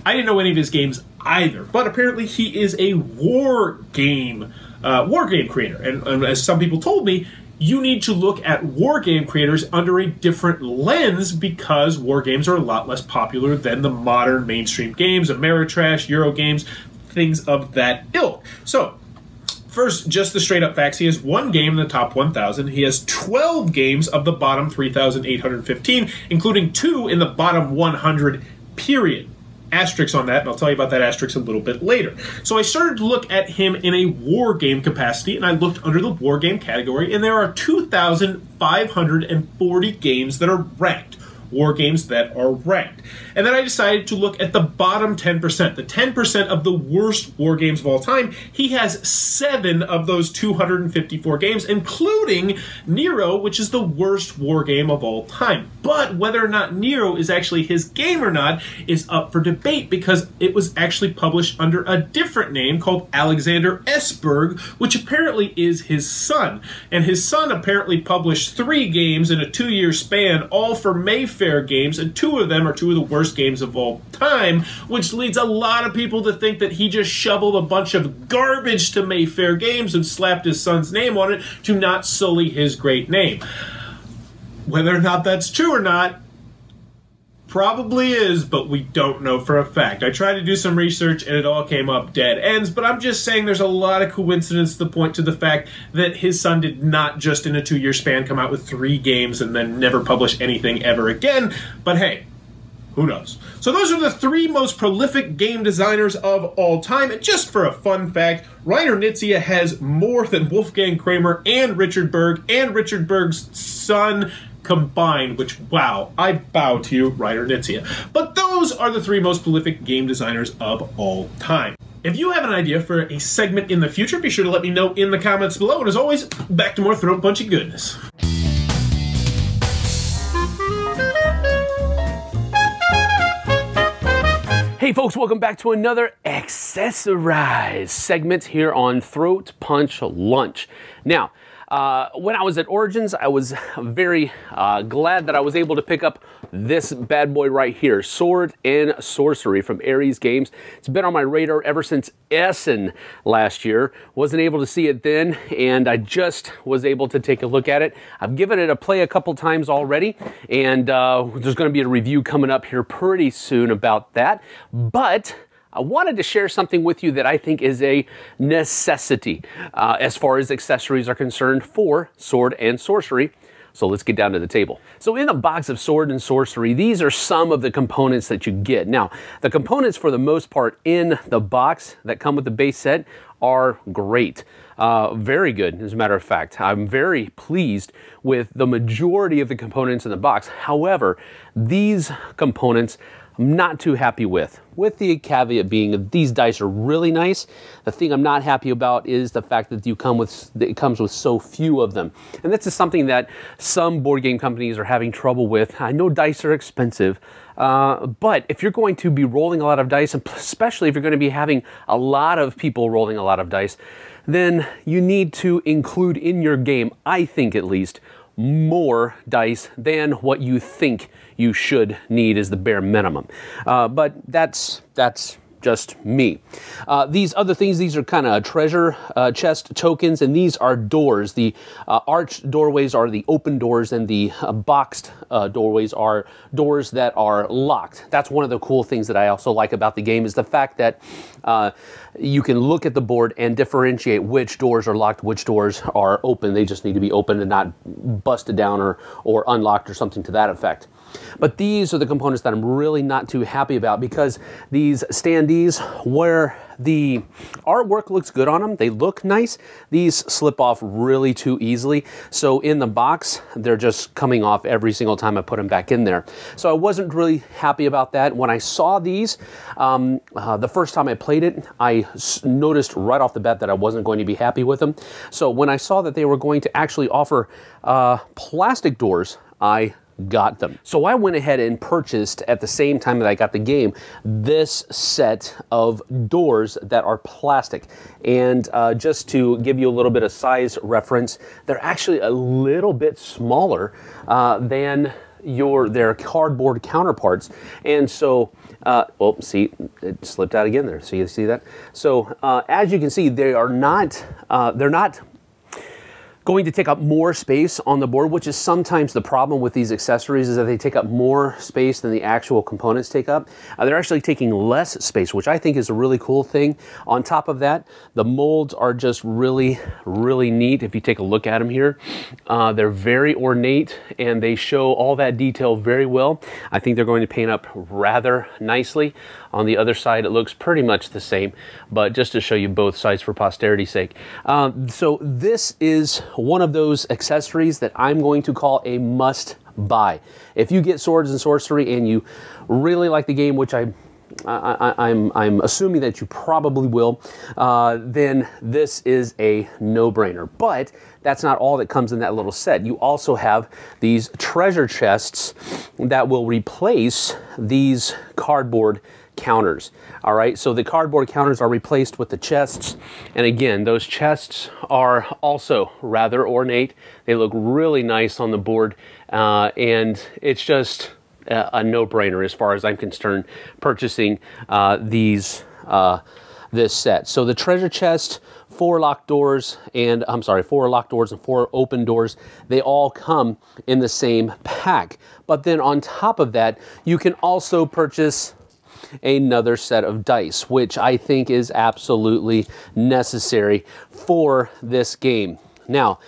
I didn't know any of his games either, but apparently he is a war game creator, and as some people told me, you need to look at war game creators under a different lens because war games are a lot less popular than the modern mainstream games, Ameritrash, Euro games, things of that ilk. So, first, just the straight-up facts. He has 1 game in the top 1,000. He has 12 games of the bottom 3,815, including 2 in the bottom 100, period. Asterisk on that, and I'll tell you about that asterisk a little bit later. So I started to look at him in a war game capacity, and I looked under the war game category, and there are 2,540 games that are ranked. War games that are ranked. And then I decided to look at the bottom 10%, the 10% of the worst war games of all time. He has 7 of those 254 games, including Nero, which is the worst war game of all time. But whether or not Nero is actually his game or not is up for debate because it was actually published under a different name called Alexander Esberg, which apparently is his son. And his son apparently published 3 games in a 2-year span, all for Mayfair games, and 2 of them are 2 of the worst games of all time, which leads a lot of people to think that he just shoveled a bunch of garbage to Mayfair games and slapped his son's name on it to not sully his great name. Whether or not that's true or not, probably is, but we don't know for a fact. I tried to do some research and it all came up dead ends, but I'm just saying there's a lot of coincidence to point to the fact that his son did not just in a 2-year span come out with 3 games and then never publish anything ever again, but hey, who knows? So those are the 3 most prolific game designers of all time, and just for a fun fact, Reiner Knizia has more than Wolfgang Kramer and Richard Berg's son combined, which, wow, I bow to you, Reiner Knizia. But those are the 3 most prolific game designers of all time. If you have an idea for a segment in the future, be sure to let me know in the comments below. And as always, back to more Throat Punchy goodness. Hey folks, welcome back to another Accessorize segment here on Throat Punch Lunch. Now, when I was at Origins, I was very glad that I was able to pick up this bad boy right here, Sword and Sorcery from Ares Games. It's been on my radar ever since Essen last year. Wasn't able to see it then, and I just was able to take a look at it. I've given it a play a couple times already, and there's going to be a review coming up here pretty soon about that. But I wanted to share something with you that I think is a necessity as far as accessories are concerned for Sword and Sorcery. So let's get down to the table. So in the box of Sword and Sorcery, these are some of the components that you get. Now, the components for the most part in the box that come with the base set are great. Very good, as a matter of fact. I'm very pleased with the majority of the components in the box. However, these components I'm not too happy with the caveat being that these dice are really nice. The thing I'm not happy about is the fact that it comes with so few of them. And this is something that some board game companies are having trouble with. I know dice are expensive, but if you're going to be rolling a lot of dice, and especially if you're going to be having a lot of people rolling a lot of dice, then you need to include in your game, I think at least, more dice than what you think you should need is the bare minimum. But that's just me. These other things, these are kind of treasure chest tokens, and these are doors. The arched doorways are the open doors, and the boxed doorways are doors that are locked. That's one of the cool things that I also like about the game, is the fact that you can look at the board and differentiate which doors are locked, which doors are open. They just need to be open and not busted down or unlocked or something to that effect. But these are the components that I'm really not too happy about, because these standees, where the artwork looks good on them, they look nice, these slip off really too easily. So in the box, they're just coming off every single time I put them back in there. So I wasn't really happy about that. When I saw these, the first time I played it, I noticed right off the bat that I wasn't going to be happy with them. So when I saw that they were going to actually offer plastic doors, I got them. So I went ahead and purchased, at the same time that I got the game, this set of doors that are plastic. And just to give you a little bit of size reference, they're actually a little bit smaller than their cardboard counterparts. And so, oh, see, it slipped out again there. So you see that? So as you can see, they're not going to take up more space on the board, which is sometimes the problem with these accessories, is that they take up more space than the actual components take up. They're actually taking less space, which I think is a really cool thing. On top of that, the molds are just really, really neat. If you take a look at them here, they're very ornate and they show all that detail very well. I think they're going to paint up rather nicely. On the other side, it looks pretty much the same, but just to show you both sides for posterity's sake. So this is one of those accessories that I'm going to call a must buy. If you get Swords and Sorcery and you really like the game, which I'm assuming that you probably will, then this is a no-brainer. But that's not all that comes in that little set. You also have these treasure chests that will replace these cardboard counters. All right, so the cardboard counters are replaced with the chests, and again, those chests are also rather ornate. They look really nice on the board, and it's just a no-brainer as far as I'm concerned purchasing this set. So the treasure chest, 4 locked doors and 4 open doors, they all come in the same pack. But then on top of that, you can also purchase another set of dice, which I think is absolutely necessary for this game. Now,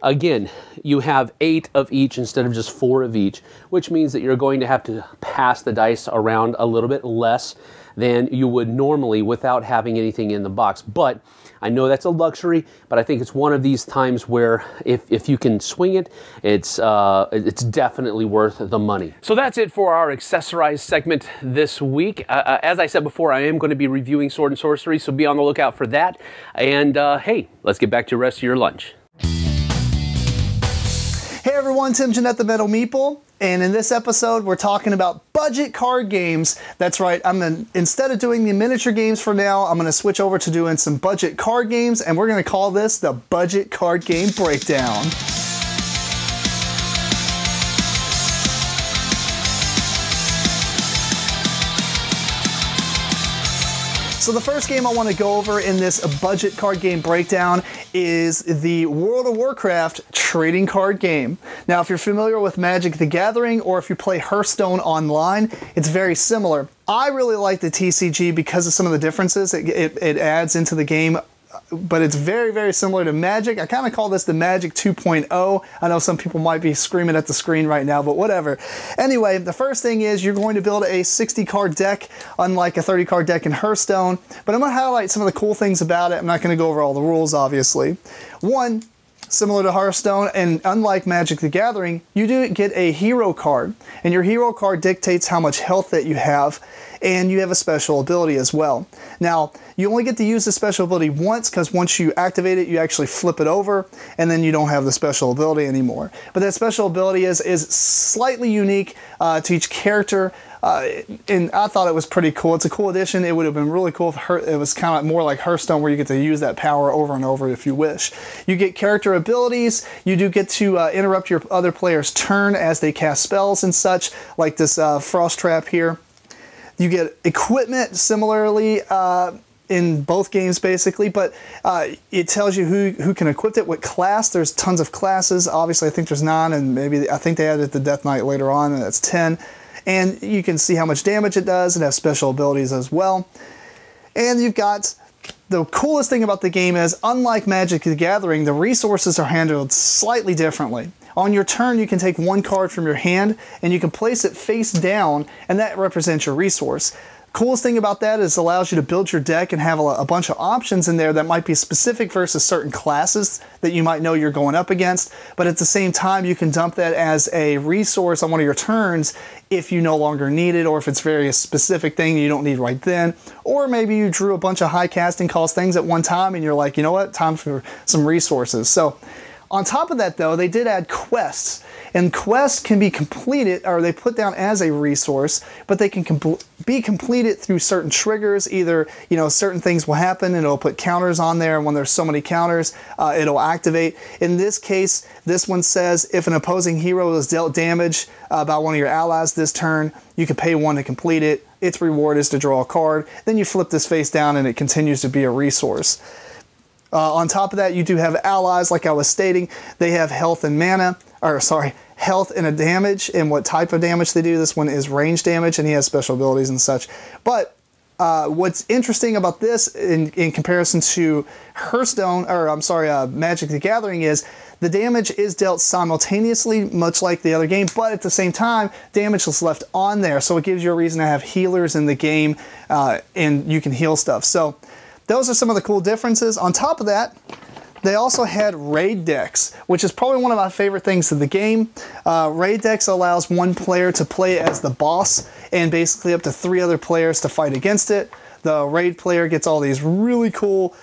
again, you have 8 of each instead of just 4 of each, which means that you're going to have to pass the dice around a little bit less than you would normally without having anything in the box. But I know that's a luxury, but I think it's one of these times where if you can swing it, it's definitely worth the money. So that's it for our Accessorize segment this week. As I said before, I am going to be reviewing Sword and Sorcery, so be on the lookout for that. And hey, let's get back to the rest of your lunch. Hey everyone, Tim Jennette the Metal Meeple, and in this episode we're talking about budget card games. That's right, instead of doing the miniature games for now, I'm going to switch over to doing some budget card games, and we're going to call this the Budget Card Game Breakdown. So the first game I want to go over in this budget card game breakdown is the World of Warcraft trading card game. Now, if you're familiar with Magic the Gathering, or if you play Hearthstone online, it's very similar. I really like the TCG because of some of the differences it adds into the game, but it's very, very similar to Magic. I kind of call this the Magic 2.0. I know some people might be screaming at the screen right now, but whatever. Anyway, the first thing is you're going to build a 60-card deck, unlike a 30-card deck in Hearthstone. But I'm going to highlight some of the cool things about it. I'm not going to go over all the rules, obviously. One, similar to Hearthstone, and unlike Magic the Gathering, you do get a hero card, and your hero card dictates how much health that you have. and you have a special ability as well. Now, you only get to use the special ability once, because once you activate it, you actually flip it over, and then you don't have the special ability anymore. But that special ability is slightly unique to each character, and I thought it was pretty cool. It's a cool addition. It would have been really cool if it was kind of more like Hearthstone, where you get to use that power over and over if you wish. You get character abilities. You do get to interrupt your other player's turn as they cast spells and such, like this Frost Trap here. You get equipment similarly in both games basically, but it tells you who can equip it, what class. There's tons of classes. Obviously I think there's 9, and maybe I think they added the Death Knight later on, and that's 10. And you can see how much damage it does. It has special abilities as well. And you've got, the coolest thing about the game is, unlike Magic the Gathering, the resources are handled slightly differently. On your turn, you can take one card from your hand and you can place it face down, and that represents your resource. Coolest thing about that is it allows you to build your deck and have a bunch of options in there that might be specific versus certain classes that you might know you're going up against, but at the same time you can dump that as a resource on one of your turns if you no longer need it, or if it's very specific thing you don't need right then, or maybe you drew a bunch of high casting cost things at one time and you're like, you know what, time for some resources. So on top of that though, they did add quests, and quests can be completed, or they put down as a resource, but they can be completed through certain triggers. Either, you know, certain things will happen and it'll put counters on there, and when there's so many counters, it'll activate. In this case, this one says if an opposing hero is dealt damage by one of your allies this turn, you can pay 1 to complete it. Its reward is to draw a card. Then you flip this face down and it continues to be a resource. On top of that, you do have allies, like I was stating. They have health and mana, or sorry, health and a damage, and what type of damage they do. This one is range damage, and he has special abilities and such. But what's interesting about this in comparison to Hearthstone, or I'm sorry, Magic the Gathering, is the damage is dealt simultaneously, much like the other game, but at the same time, damage is left on there, so it gives you a reason to have healers in the game, and you can heal stuff. So those are some of the cool differences. On top of that, they also had raid decks, which is probably one of my favorite things in the game. Raid decks allows one player to play as the boss, and basically up to 3 other players to fight against it. The raid player gets all these really cool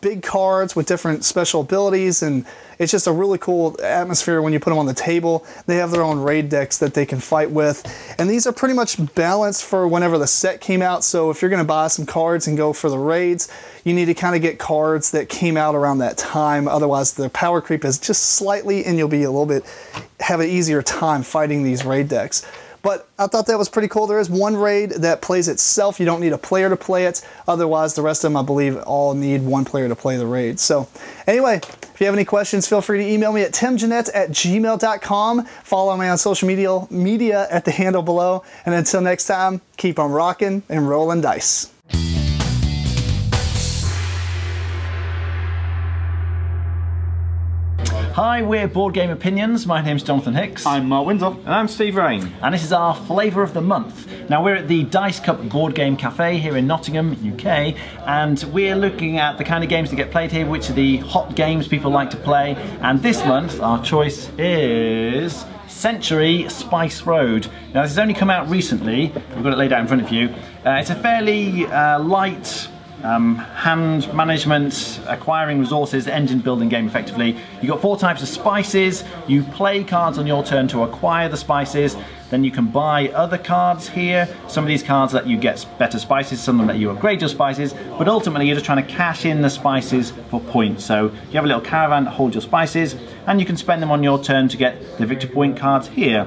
big cards with different special abilities, and it's just a really cool atmosphere when you put them on the table. They have their own raid decks that they can fight with, and these are pretty much balanced for whenever the set came out. So if you're going to buy some cards and go for the raids, you need to kind of get cards that came out around that time. Otherwise, the power creep is just slightly, and you'll be a little bit, have an easier time fighting these raid decks. But I thought that was pretty cool. There is one raid that plays itself. You don't need a player to play it. Otherwise, the rest of them, I believe, all need one player to play the raid. So anyway, if you have any questions, feel free to email me at timjennette@gmail.com. Follow me on social media at the handle below. And until next time, keep on rocking and rolling dice. Hi, we're Board Game Opinions. My name's Jonathan Hicks. I'm Mark Windsor. And I'm Steve Rain. And this is our flavour of the month. Now, we're at the Dice Cup Board Game Cafe here in Nottingham, UK, and we're looking at the kind of games that get played here, which are the hot games people like to play. And this month, our choice is Century Spice Road. Now, this has only come out recently. We've got it laid out in front of you. It's a fairly light hand management, acquiring resources, engine building game effectively. You've got 4 types of spices. You play cards on your turn to acquire the spices. Then you can buy other cards here. Some of these cards let you get better spices, some of them let you upgrade your spices, but ultimately you're just trying to cash in the spices for points. So you have a little caravan that holds your spices, and you can spend them on your turn to get the victor point cards here.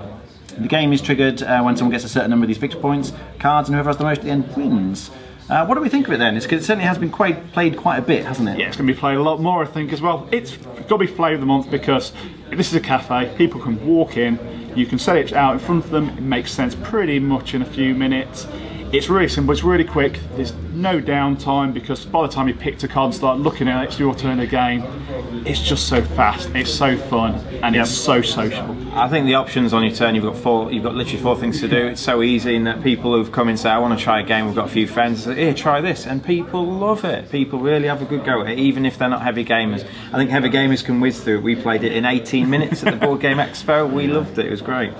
The game is triggered when someone gets a certain number of these victor points cards, and whoever has the most at the end wins. What do we think of it then? It certainly has been played quite a bit, hasn't it? Yeah, it's going to be played a lot more, I think, as well. It's got to be flavour of the month because this is a cafe. People can walk in, you can set it out in front of them. It makes sense pretty much in a few minutes. It's really simple, it's really quick. There's no downtime because by the time you pick a card and start looking at it, it's your turn again. It's just so fast, it's so fun, and it's so social. I think the options on your turn, you've got literally 4 things to do. It's so easy, and that people who've come and say, I want to try a game, we've got a few friends, say, here, try this, and people love it. People really have a good go at it, even if they're not heavy gamers. I think heavy gamers can whiz through it. We played it in 18 minutes at the Board Game Expo. We loved it, it was great.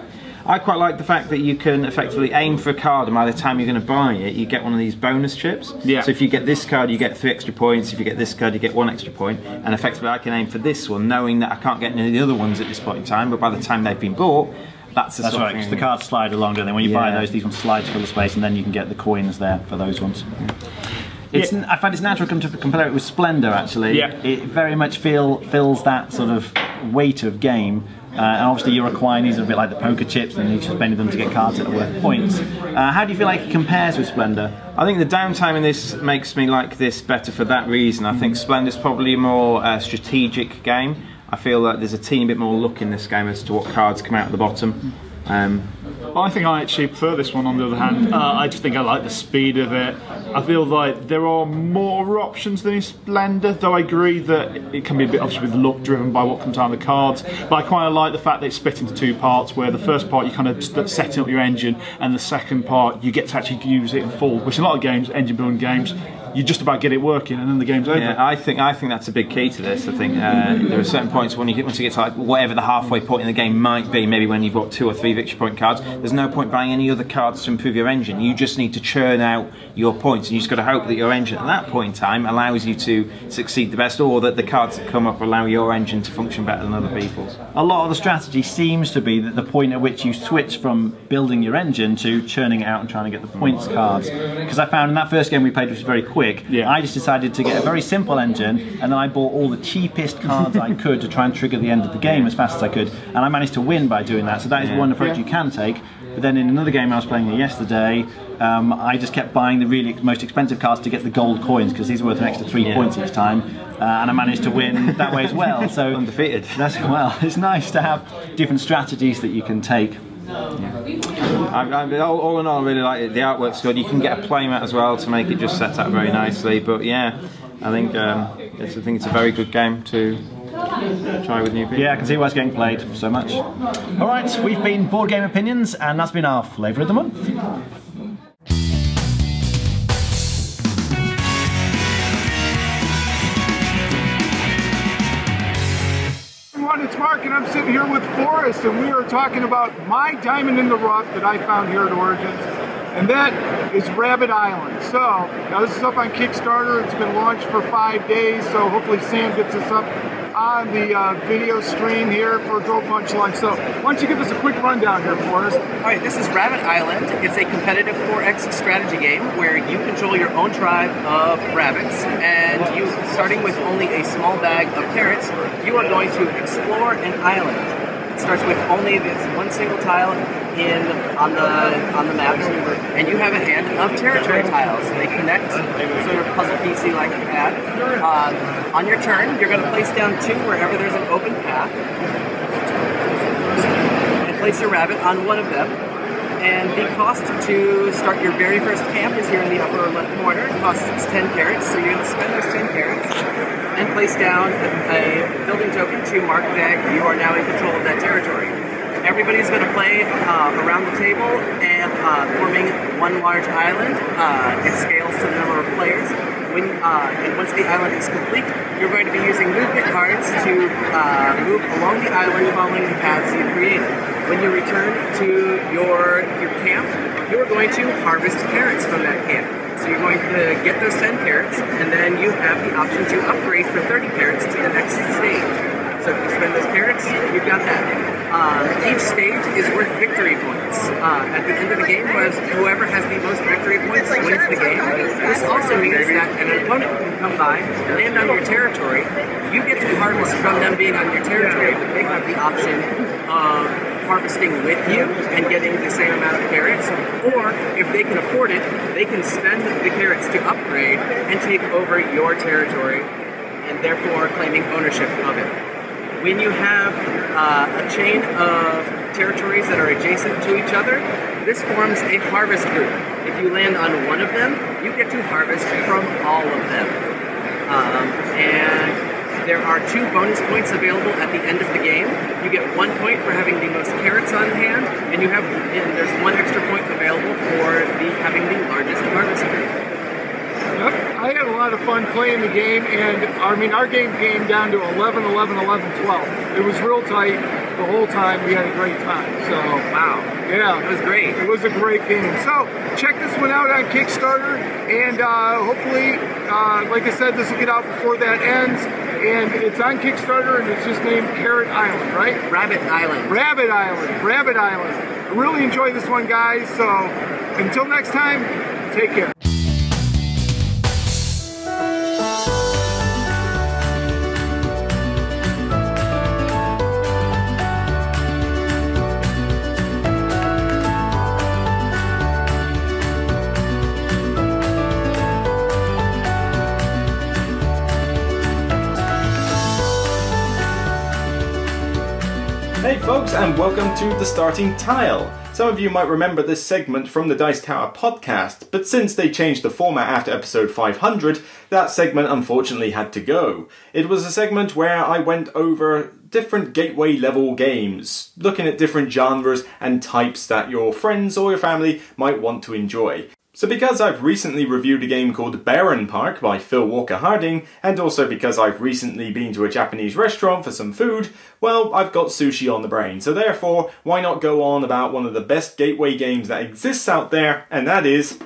I quite like the fact that you can effectively aim for a card, and by the time you're going to buy it, you get one of these bonus chips. Yeah. So if you get this card, you get 3 extra points. If you get this card, you get 1 extra point. And effectively, I can aim for this one, knowing that I can't get any of the other ones at this point in time. But by the time they've been bought, that's right, because the cards slide along, and then when you buy those, these ones slide to fill the space, and then you can get the coins there for those ones. I find it's natural to compare it with Splendor, actually. Yeah. It very much fills that sort of weight of game. And obviously you're acquiring these are a bit like the poker chips, and you're just spending them to get cards that are worth points. How do you feel like it compares with Splendor? I think the downtime in this makes me like this better for that reason. I think Splendor's probably a more strategic game. I feel like there's a teeny bit more luck in this game as to what cards come out at the bottom. I think I actually prefer this one on the other hand. I just think I like the speed of it. I feel like there are more options than in Splendor, though I agree that it can be a bit obviously with luck driven by what comes out of the cards. But I quite like the fact that it's split into 2 parts, where the first part you kind of setting up your engine, and the second part you get to actually use it in full, which in a lot of games, engine building games, you just about get it working and then the game's over. Yeah, I think that's a big key to this. I think there are certain points once you get to like whatever the halfway point in the game might be, maybe when you've got 2 or 3 victory point cards, there's no point buying any other cards to improve your engine. You just need to churn out your points, and you just got to hope that your engine at that point in time allows you to succeed the best, or that the cards that come up allow your engine to function better than other people's. A lot of the strategy seems to be that the point at which you switch from building your engine to churning it out and trying to get the points cards. Because I found in that first game we played, which was very quick, I just decided to get a very simple engine, and then I bought all the cheapest cards I could to try and trigger the end of the game as fast as I could, and I managed to win by doing that. So that is one approach you can take. But then in another game I was playing yesterday, I just kept buying the really most expensive cards to get the gold coins, because these are worth an extra 3 points each time, and I managed to win that way as well. So undefeated. It's nice to have different strategies that you can take. All in all, I really like it. The artwork's good. You can get a playmat as well to make it just set up very nicely. But yeah, I think it's a very good game to try with new people. Yeah, I can see why it's getting played so much. All right, we've been Board Game Opinions, and that's been our flavour of the month. It's Mark, and I'm sitting here with Forrest, and we are talking about my diamond in the rough that I found here at Origins, and that is Rabbit Island. So, now this is up on Kickstarter. It's been launched for 5 days, so hopefully Sam gets us up on the video stream here for Throw Punch Lunch. So, why don't you give us a quick rundown here, Forrest? Alright, this is Rabbit Island. It's a competitive 4X strategy game where you control your own tribe of rabbits, and you, starting with only a small bag of carrots, you are going to explore an island. It starts with only this one single tile on the map, and you have a hand of territory tiles. They connect, sort of puzzle piecey like that. On your turn, you're going to place down 2 wherever there's an open path, and place your rabbit on one of them. And the cost to start your very first camp is here in the upper left corner. It costs 10 carrots, so you're going to spend those 10 carrots and place down a building token to mark that you are now in control of that territory. Everybody's going to play around the table and forming one large island. It scales to the number of players. And once the island is complete, you're going to be using movement cards to move along the island following the paths you created. When you return to your camp, you are going to harvest carrots from that camp. So you're going to get those 10 carrots, and then you have the option to upgrade for 30 carrots to the next stage. So if you spend those carrots, you've got that. Each stage is worth victory points. At the end of the game, whoever has the most victory points wins the game. This also means that an opponent can come by, land on your territory. You get to harvest from them being on your territory, but they have the option of harvesting with you and getting the same amount of carrots, or if they can afford it, they can spend the carrots to upgrade and take over your territory, and therefore claiming ownership of it. When you have a chain of territories that are adjacent to each other, this forms a harvest group. If you land on one of them, you get to harvest from all of them. And there are 2 bonus points available at the end of the game. You get 1 point for having the most carrots on hand, and there's 1 extra point available for having the largest harvest group. I had a lot of fun playing the game, and I mean, our game came down to 11, 11, 11, 12. It was real tight. the whole time. We had a great time. So, wow. Yeah. It was great. It was a great game. So, check this one out on Kickstarter, and hopefully, like I said, this will get out before that ends. And it's on Kickstarter, and it's just named Carrot Island, right? Rabbit Island. Rabbit Island. Rabbit Island. I really enjoyed this one, guys. So, until next time, take care. Hey folks, and welcome to The Starting Tile. Some of you might remember this segment from the Dice Tower podcast, but since they changed the format after episode 500, that segment unfortunately had to go. It was a segment where I went over different gateway level games, looking at different genres and types that your friends or your family might want to enjoy. So because I've recently reviewed a game called Baron Park by Phil Walker Harding, and also because I've recently been to a Japanese restaurant for some food, well, I've got sushi on the brain. So therefore, why not go on about one of the best gateway games that exists out there, and that is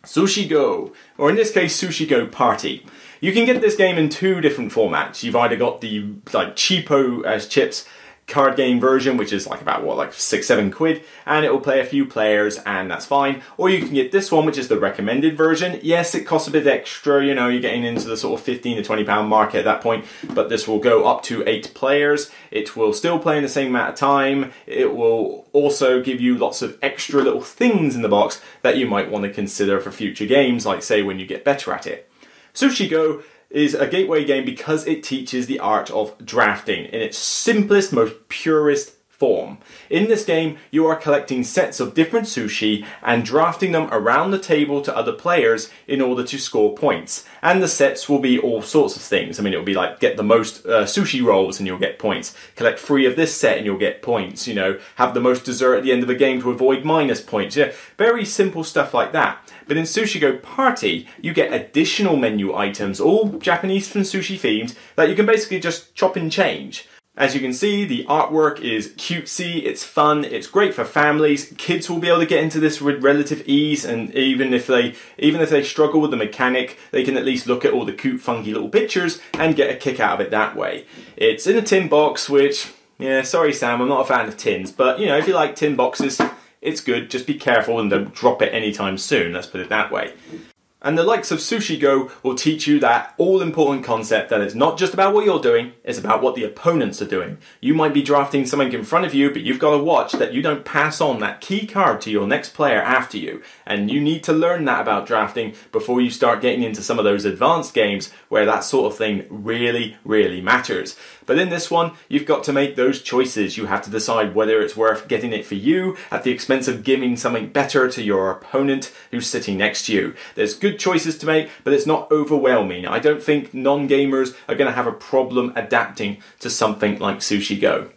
Sushi Go, or in this case, Sushi Go Party. You can get this game in two different formats. You've either got the cheapo as chips card game version, which is about £6-7, and it will play a few players, and that's fine. Or you can get this one, which is the recommended version. Yes, it costs a bit extra, you know, you're getting into the sort of £15 to £20 market at that point, but this will go up to 8 players. It will still play in the same amount of time. It will also give you lots of extra little things in the box that you might want to consider for future games, like say when you get better at it. Sushi Go is a gateway game because it teaches the art of drafting in its simplest, most purest form. In this game, you are collecting sets of different sushi and drafting them around the table to other players in order to score points. And the sets will be all sorts of things. I mean, it'll be like get the most sushi rolls and you'll get points. Collect 3 of this set and you'll get points. You know, have the most dessert at the end of the game to avoid minus points. Yeah, very simple stuff like that. But in Sushi Go Party, you get additional menu items, all Japanese and sushi themed, that you can basically just chop and change. As you can see, the artwork is cutesy, it's fun, it's great for families. Kids will be able to get into this with relative ease, and even if they struggle with the mechanic, they can at least look at all the cute, funky little pictures and get a kick out of it that way. It's in a tin box, which, yeah, sorry Sam, I'm not a fan of tins, but you know, if you like tin boxes, it's good. Just be careful and don't drop it anytime soon, let's put it that way. And the likes of Sushi Go will teach you that all-important concept that it's not just about what you're doing, it's about what the opponents are doing. You might be drafting something in front of you, but you've got to watch that you don't pass on that key card to your next player after you. And you need to learn that about drafting before you start getting into some of those advanced games where that sort of thing really, really matters. But in this one, you've got to make those choices. You have to decide whether it's worth getting it for you at the expense of giving something better to your opponent who's sitting next to you. There's good choices to make, but it's not overwhelming. I don't think non-gamers are going to have a problem adapting to something like Sushi Go.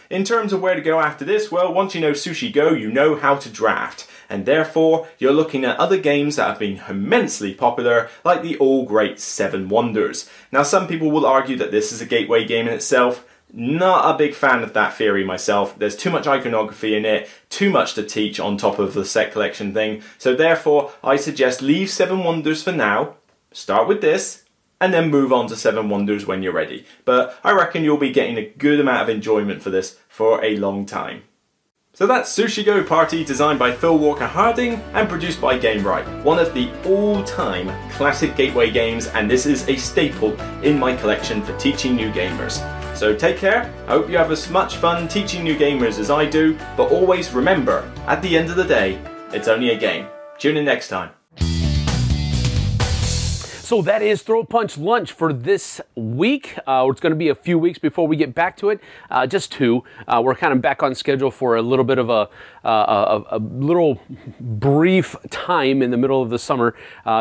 In terms of where to go after this, well, once you know Sushi Go, you know how to draft. And therefore, you're looking at other games that have been immensely popular, like the all-great Seven Wonders. Now, some people will argue that this is a gateway game in itself. Not a big fan of that theory myself. There's too much iconography in it, too much to teach on top of the set collection thing. So therefore, I suggest leave Seven Wonders for now, start with this, and then move on to Seven Wonders when you're ready. But I reckon you'll be getting a good amount of enjoyment for this for a long time. So that's Sushi Go Party, designed by Phil Walker Harding and produced by GameRight, one of the all-time classic gateway games, and this is a staple in my collection for teaching new gamers. So take care, I hope you have as much fun teaching new gamers as I do, but always remember, at the end of the day, it's only a game. Tune in next time. So that is Throat Punch Lunch for this week. It's going to be a few weeks before we get back to it, just 2. We're kind of back on schedule for a little bit of a little brief time in the middle of the summer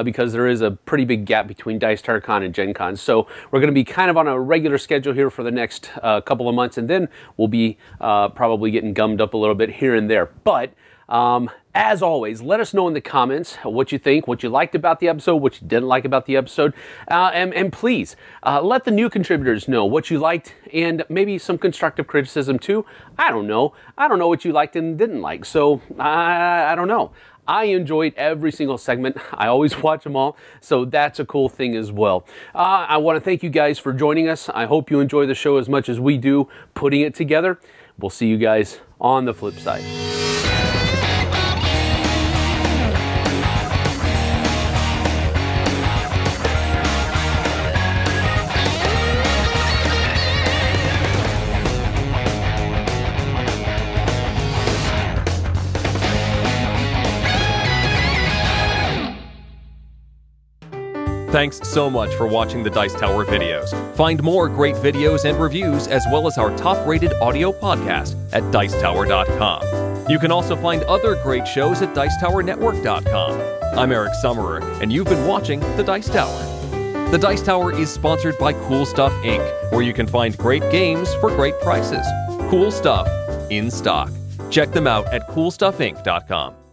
because there is a pretty big gap between Dice Tower Con and Gen Con. So we're going to be kind of on a regular schedule here for the next couple of months, and then we'll be probably getting gummed up a little bit here and there. But As always, let us know in the comments what you think, what you liked about the episode, what you didn't like about the episode, and please let the new contributors know what you liked and maybe some constructive criticism too. I don't know what you liked and didn't like, so I don't know. I enjoyed every single segment. I always watch them all, so that's a cool thing as well. I want to thank you guys for joining us. I hope you enjoy the show as much as we do putting it together. We'll see you guys on the flip side. Thanks so much for watching the Dice Tower videos. Find more great videos and reviews as well as our top-rated audio podcast at Dicetower.com. You can also find other great shows at Dicetowernetwork.com. I'm Eric Summerer, and you've been watching The Dice Tower. The Dice Tower is sponsored by Cool Stuff Inc., where you can find great games for great prices. Cool stuff in stock. Check them out at CoolStuffInc.com.